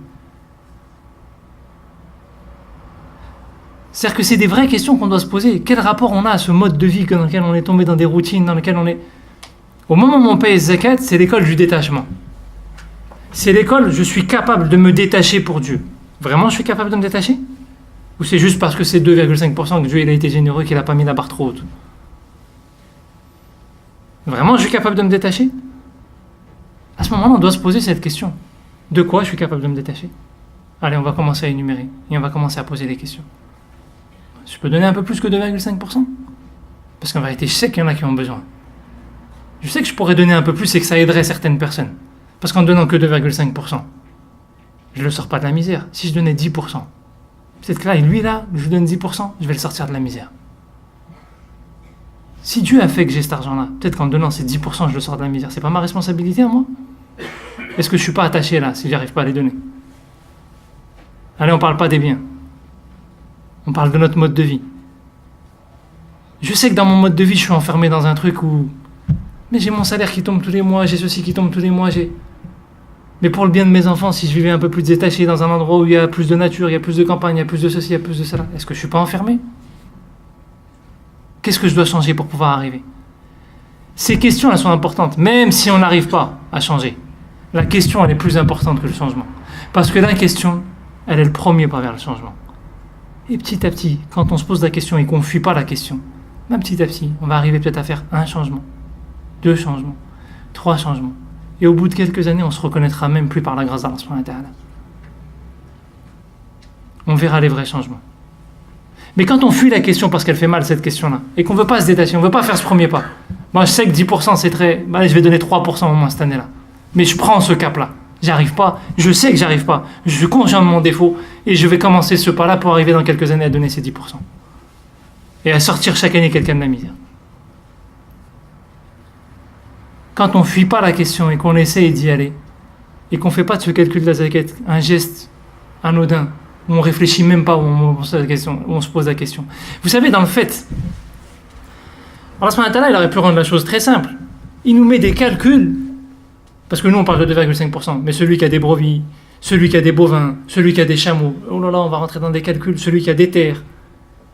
C'est-à-dire que c'est des vraies questions qu'on doit se poser. Quel rapport on a à ce mode de vie dans lequel on est tombé dans des routines, dans lesquelles on est... Au moment où on paye zakat, c'est l'école du détachement. C'est l'école, je suis capable de me détacher pour Dieu. Vraiment, je suis capable de me détacher? Ou c'est juste parce que c'est 2,5% que Dieu il a été généreux qu'il n'a pas mis la barre trop haute? Vraiment, je suis capable de me détacher? À ce moment-là, on doit se poser cette question. De quoi je suis capable de me détacher? Allez, on va commencer à énumérer. Et on va commencer à poser des questions. Je peux donner un peu plus que 2,5%? Parce qu'en vérité, je sais qu'il y en a qui ont besoin. Je sais que je pourrais donner un peu plus et que ça aiderait certaines personnes. Parce qu'en donnant que 2,5%, je ne le sors pas de la misère. Si je donnais 10%, peut-être que là, lui là, je lui donne 10%, je vais le sortir de la misère. Si Dieu a fait que j'ai cet argent-là, peut-être qu'en donnant ces 10%, je le sors de la misère. C'est pas ma responsabilité à moi? Est-ce que je suis pas attaché là, si j'arrive pas à les donner? Allez, on parle pas des biens. On parle de notre mode de vie. Je sais que dans mon mode de vie, je suis enfermé dans un truc où... Mais j'ai mon salaire qui tombe tous les mois, j'ai ceci qui tombe tous les mois, Mais pour le bien de mes enfants, si je vivais un peu plus détaché dans un endroit où il y a plus de nature, il y a plus de campagne, il y a plus de ceci, il y a plus de cela, est-ce que je suis pas enfermé? Qu'est-ce que je dois changer pour pouvoir arriver? Ces questions, elles sont importantes, même si on n'arrive pas à changer. La question, elle est plus importante que le changement. Parce que la question, elle est le premier pas vers le changement. Et petit à petit, quand on se pose la question et qu'on ne fuit pas la question, ben petit à petit, on va arriver peut-être à faire 1 changement, 2 changements, 3 changements. Et au bout de quelques années, on se reconnaîtra même plus par la grâce d'Allah subhanahu wa ta'ala. On verra les vrais changements. Mais quand on fuit la question parce qu'elle fait mal, cette question-là, et qu'on ne veut pas se détacher, on ne veut pas faire ce premier pas, moi je sais que 10% c'est très... Ben, je vais donner 3% au moins cette année-là. Mais je prends ce cap-là. J'arrive pas, je sais que j'arrive pas, je suis conscient de mon défaut, et je vais commencer ce pas-là pour arriver dans quelques années à donner ces 10%. Et à sortir chaque année quelqu'un de la misère. quand on ne fuit pas la question et qu'on essaye d'y aller, et qu'on ne fait pas de ce calcul de la zakat un geste anodin, où on ne réfléchit même pas, où on se pose la question. Vous savez, dans le fait, Allah subhanahu wa ta'ala, il aurait pu rendre la chose très simple. Il nous met des calculs, parce que nous on parle de 2,5%, mais celui qui a des brebis, celui qui a des bovins, celui qui a des chameaux, oh là là, on va rentrer dans des calculs, celui qui a des terres,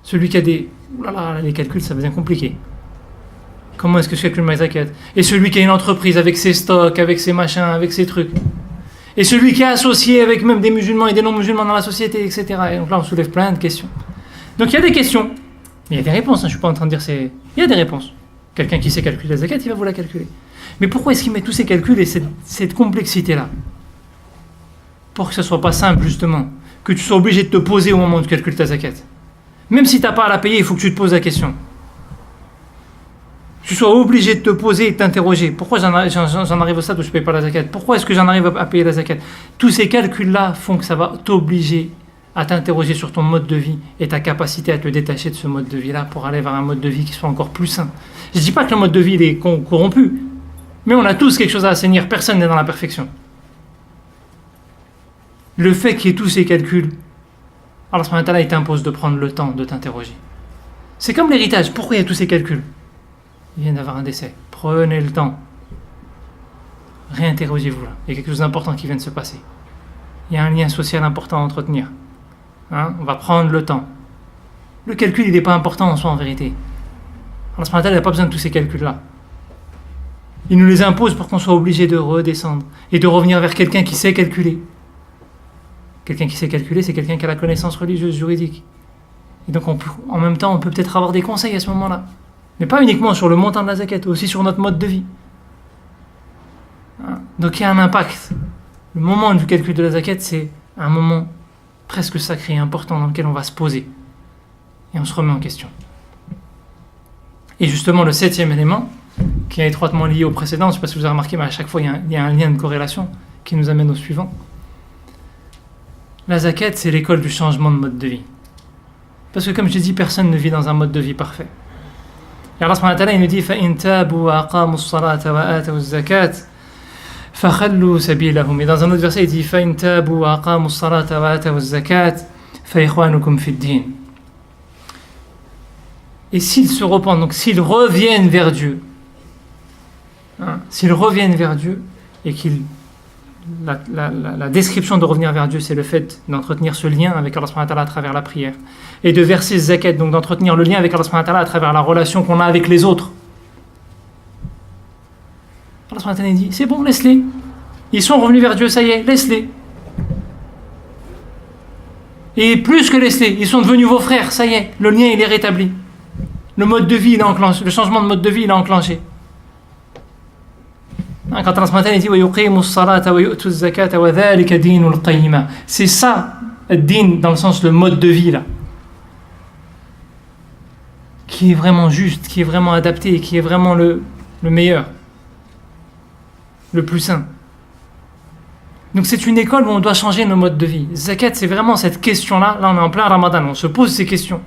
celui qui a des... Oh là là, les calculs, ça devient compliqué. Comment est-ce que je calcule ma zakat? Et celui qui a une entreprise avec ses stocks, avec ses machins, avec ses trucs. Et celui qui est associé avec même des musulmans et des non-musulmans dans la société, etc. Et donc là, on soulève plein de questions. Donc il y a des questions, mais il y a des réponses. Je ne suis pas en train de dire c'est... Il y a des réponses. Quelqu'un qui sait calculer la zakat, il va vous la calculer. Mais pourquoi est-ce qu'il met tous ces calculs et cette complexité-là? Pour que ce ne soit pas simple, justement. Que tu sois obligé de te poser au moment où tu calcules ta zakat. Même si tu n'as pas à la payer, il faut que tu te poses la question. Que tu sois obligé de te poser et de t'interroger. Pourquoi j'en arrive au stade où je ne paye pas la zakat? Pourquoi est-ce que j'en arrive à payer la zakat? Tous ces calculs-là font que ça va t'obliger à t'interroger sur ton mode de vie et ta capacité à te détacher de ce mode de vie-là pour aller vers un mode de vie qui soit encore plus sain. Je ne dis pas que le mode de vie il est corrompu, mais on a tous quelque chose à assainir. Personne n'est dans la perfection. Le fait qu'il y ait tous ces calculs, Allah subhanahu wa ta'ala, il t'impose de prendre le temps de t'interroger. C'est comme l'héritage. Pourquoi il y a tous ces calculs? Il vient d'avoir un décès. Prenez le temps. Réinterrogez-vous là. Il y a quelque chose d'important qui vient de se passer. Il y a un lien social important à entretenir. On va prendre le temps. Le calcul, il n'est pas important en soi en vérité. Allah subhanahu wa ta'ala, il n'a pas besoin de tous ces calculs-là. Il nous les impose pour qu'on soit obligé de redescendre et de revenir vers quelqu'un qui sait calculer. Quelqu'un qui sait calculer, c'est quelqu'un qui a la connaissance religieuse, juridique. Et donc, en même temps, on peut peut-être avoir des conseils à ce moment-là. Mais pas uniquement sur le montant de la zakat, aussi sur notre mode de vie. Donc, il y a un impact. Le moment du calcul de la zakat, c'est un moment presque sacré, important, dans lequel on va se poser. Et on se remet en question. Et justement, le 7e élément, qui est étroitement lié au précédent, je ne sais pas si vous avez remarqué, mais à chaque fois, il y a un lien de corrélation qui nous amène au suivant. La zakat, c'est l'école du changement de mode de vie. Parce que comme je dis, personne ne vit dans un mode de vie parfait. Et Allah subhanahu wa ta'ala, il nous dit فَإِن تَابُوا وَأَقَامُوا الصَّلَاةَ وَآتَوُا الزَّكَاةَ فَخَلُّوا سَبِيلَهُمْ. Et dans un autre verset, il dit فَإِن تَابُوا وَأَقَامُوا الصَّلَاةَ وَآتَوُا الزَّكَاةَ فَإِخْوَانُكُمْ فِي الدِّينِ. Et s'ils se repentent, donc s'ils reviennent vers Dieu, s'ils reviennent vers Dieu et qu'ils... La description de revenir vers Dieu, c'est le fait d'entretenir ce lien avec Allah subhanahu wa ta'ala à travers la prière et de verser zakat, donc d'entretenir le lien avec Allah subhanahu wa ta'ala à travers la relation qu'on a avec les autres. Allah subhanahu wa ta'ala dit, c'est bon, laisse-les. Ils sont revenus vers Dieu, ça y est, laisse-les. Et plus que laisse-les, ils sont devenus vos frères, ça y est, le lien il est rétabli. Le mode de vie il est enclenché, le changement de mode de vie il est enclenché. Quand Allah dit c'est ça, ad-din, dans le sens le mode de vie là, qui est vraiment juste, qui est vraiment adapté, qui est vraiment le meilleur, le plus sain. Donc c'est une école où on doit changer nos modes de vie. Zakat, c'est vraiment cette question-là. Là, on est en plein Ramadan, on se pose ces questions.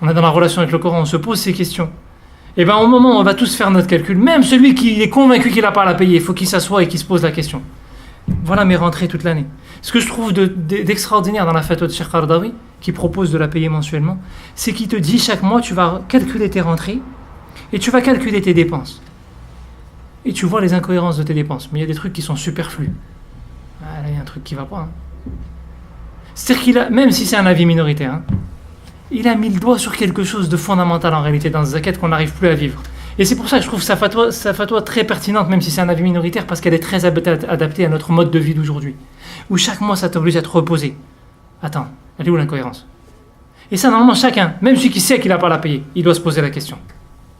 On est dans la relation avec le Coran, on se pose ces questions. Et bien au moment où on va tous faire notre calcul, même celui qui est convaincu qu'il n'a pas à la payer, il faut qu'il s'assoie et qu'il se pose la question. Voilà mes rentrées toute l'année. Ce que je trouve d'extraordinaire dans la fatwa de Cheikh Qaradawi, qui propose de la payer mensuellement, c'est qu'il te dit chaque mois tu vas calculer tes rentrées et tu vas calculer tes dépenses. Et tu vois les incohérences de tes dépenses. Mais il y a des trucs qui sont superflus. Ah, là il y a un truc qui ne va pas. C'est-à-dire qu'il a, même si c'est un avis minoritaire, il a mis le doigt sur quelque chose de fondamental en réalité dans ce zakat qu'on n'arrive plus à vivre. Et c'est pour ça que je trouve sa fatwa très pertinente, même si c'est un avis minoritaire, parce qu'elle est très adaptée à notre mode de vie d'aujourd'hui. Où chaque mois ça t'oblige à te reposer. Attends, elle est où l'incohérence? Et ça, normalement, chacun, même celui qui sait qu'il n'a pas à la payer, il doit se poser la question.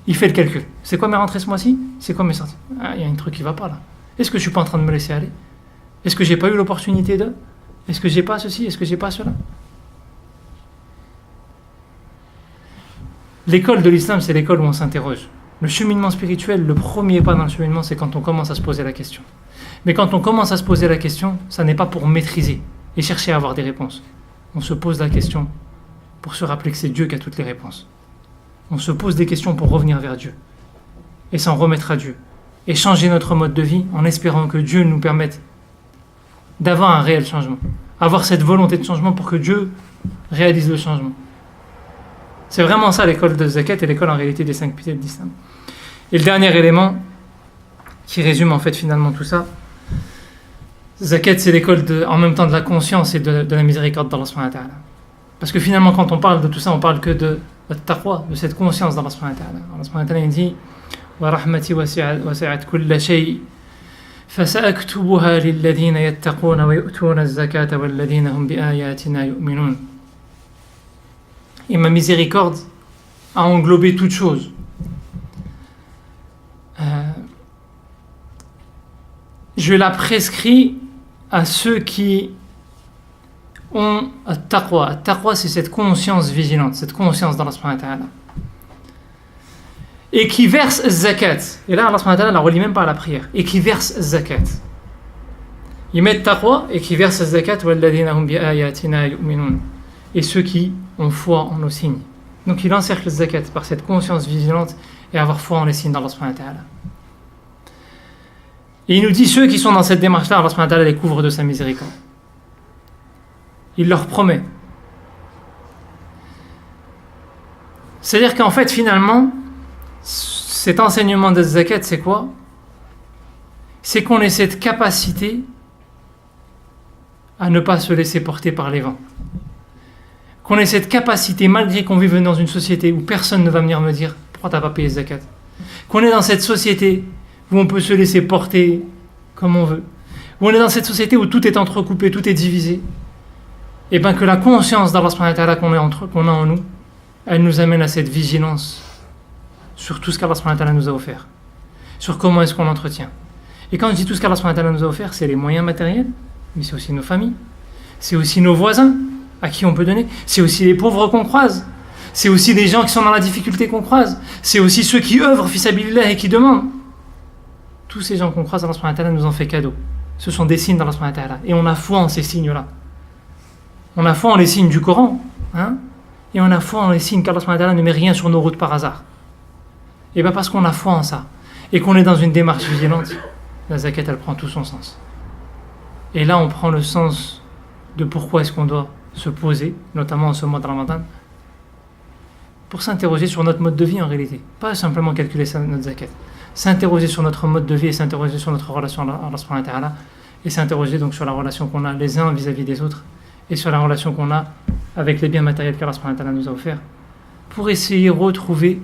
Il fait le calcul. C'est quoi mes rentrées ce mois-ci? C'est quoi mes sorties? Ah, il y a un truc qui ne va pas là. Est-ce que je ne suis pas en train de me laisser aller? Est-ce que je n'ai pas eu l'opportunité de? Est-ce que je n'ai pas ceci? Est-ce que je n'ai pas cela? L'école de l'islam, c'est l'école où on s'interroge. Le cheminement spirituel, le premier pas dans le cheminement, c'est quand on commence à se poser la question. Mais quand on commence à se poser la question, ça n'est pas pour maîtriser et chercher à avoir des réponses. On se pose la question pour se rappeler que c'est Dieu qui a toutes les réponses. On se pose des questions pour revenir vers Dieu et s'en remettre à Dieu et changer notre mode de vie en espérant que Dieu nous permette d'avoir un réel changement. Avoir cette volonté de changement pour que Dieu réalise le changement. C'est vraiment ça l'école de Zakat et l'école en réalité des 5 piliers de l'islam. Et le dernier élément qui résume en fait finalement tout ça, Zakat c'est l'école en même temps de la conscience et de la miséricorde d'Allah subhanahu wa ta'ala. Parce que finalement quand on parle de tout ça, on parle que de taqwa, de cette conscience d'Allah subhanahu wa ta'ala. Allah subhanahu wa ta'ala dit wa rahmati wasi'at kulla shay فسأكتبها للذين يتقون ويؤتون الزكاة والذين هم بآياتنا يؤمنون. Et ma miséricorde a englobé toute chose. Je la prescris à ceux qui ont at-taqwa. At-taqwa, c'est cette conscience vigilante, cette conscience d'Allah subhanahu wa ta'ala. Et qui verse zakat. Et là, Allah subhanahu wa ta'ala la relie même par la prière. Et qui verse zakat. Ils mettent taqwa et qui verse zakat. وَالَّذِينَ هُمْ بِآيَاتِنَا يُؤْمِنُونَ. Et ceux qui ont foi en nos signes. Donc il encercle zakat par cette conscience vigilante et avoir foi en les signes d'Allah subhanahu wa ta'ala. Et il nous dit ceux qui sont dans cette démarche-là, Allah subhanahu wa ta'ala les couvre de sa miséricorde. Il leur promet. C'est-à-dire qu'en fait, finalement, cet enseignement de zakat, c'est quoi? C'est qu'on ait cette capacité à ne pas se laisser porter par les vents. Qu'on ait cette capacité, malgré qu'on vive dans une société où personne ne va venir me dire pourquoi t'as pas payé zakat. Qu'on est dans cette société où on peut se laisser porter comme on veut. Où on est dans cette société où tout est entrecoupé, tout est divisé. Et bien que la conscience d'Allah subhanahu wa ta'ala qu'on a en nous, elle nous amène à cette vigilance sur tout ce qu'Allah subhanahu wa ta'ala nous a offert. Sur comment est-ce qu'on l'entretient. Et quand je dis tout ce qu'Allah subhanahu wa ta'ala nous a offert, c'est les moyens matériels, mais c'est aussi nos familles. C'est aussi nos voisins à qui on peut donner. C'est aussi les pauvres qu'on croise. C'est aussi les gens qui sont dans la difficulté qu'on croise. C'est aussi ceux qui œuvrent fi sabilillah et qui demandent. Tous ces gens qu'on croise, Allah subhanahu wa ta'ala nous en fait cadeau. Ce sont des signes d'Allah subhanahu wa ta'ala. Et on a foi en ces signes-là. On a foi en les signes du Coran. Et on a foi en les signes qu'Allah subhanahu wa ta'ala ne met rien sur nos routes par hasard. Et bien parce qu'on a foi en ça. Et qu'on est dans une démarche vigilante, la zakat elle prend tout son sens. Et là on prend le sens de pourquoi est-ce qu'on doit se poser, notamment en ce mois de Ramadan, pour s'interroger sur notre mode de vie en réalité. Pas simplement calculer notre zakat. S'interroger sur notre mode de vie et s'interroger sur notre relation à Allah subhanahu wa ta'ala. Et s'interroger donc sur la relation qu'on a les uns vis-à-vis des autres et sur la relation qu'on a avec les biens matériels qu'Allah subhanahu wa ta'ala nous a offerts, pour essayer de retrouver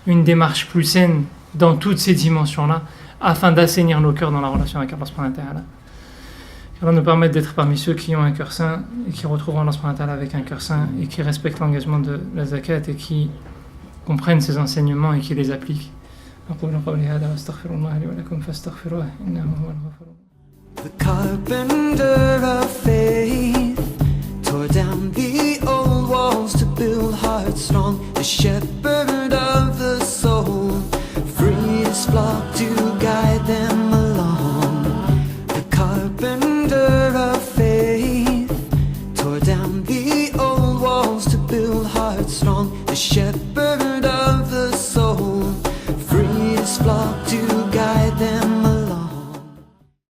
une démarche plus saine dans toutes ces dimensions-là, afin d'assainir nos cœurs dans la relation avec Allah subhanahu wa ta'ala. Allah nous permette d'être parmi ceux qui ont un cœur sain et qui retrouveront Allah subhanahu wa ta'ala avec un cœur sain et qui respectent l'engagement de la zakat et qui comprennent ses enseignements et qui les appliquent. The carpenter of faith tore down the old walls to build hearts strong. The shepherd of the soul freed his flock to guide them along. The carpenter of faith tore down the old walls to build hearts strong. The shepherd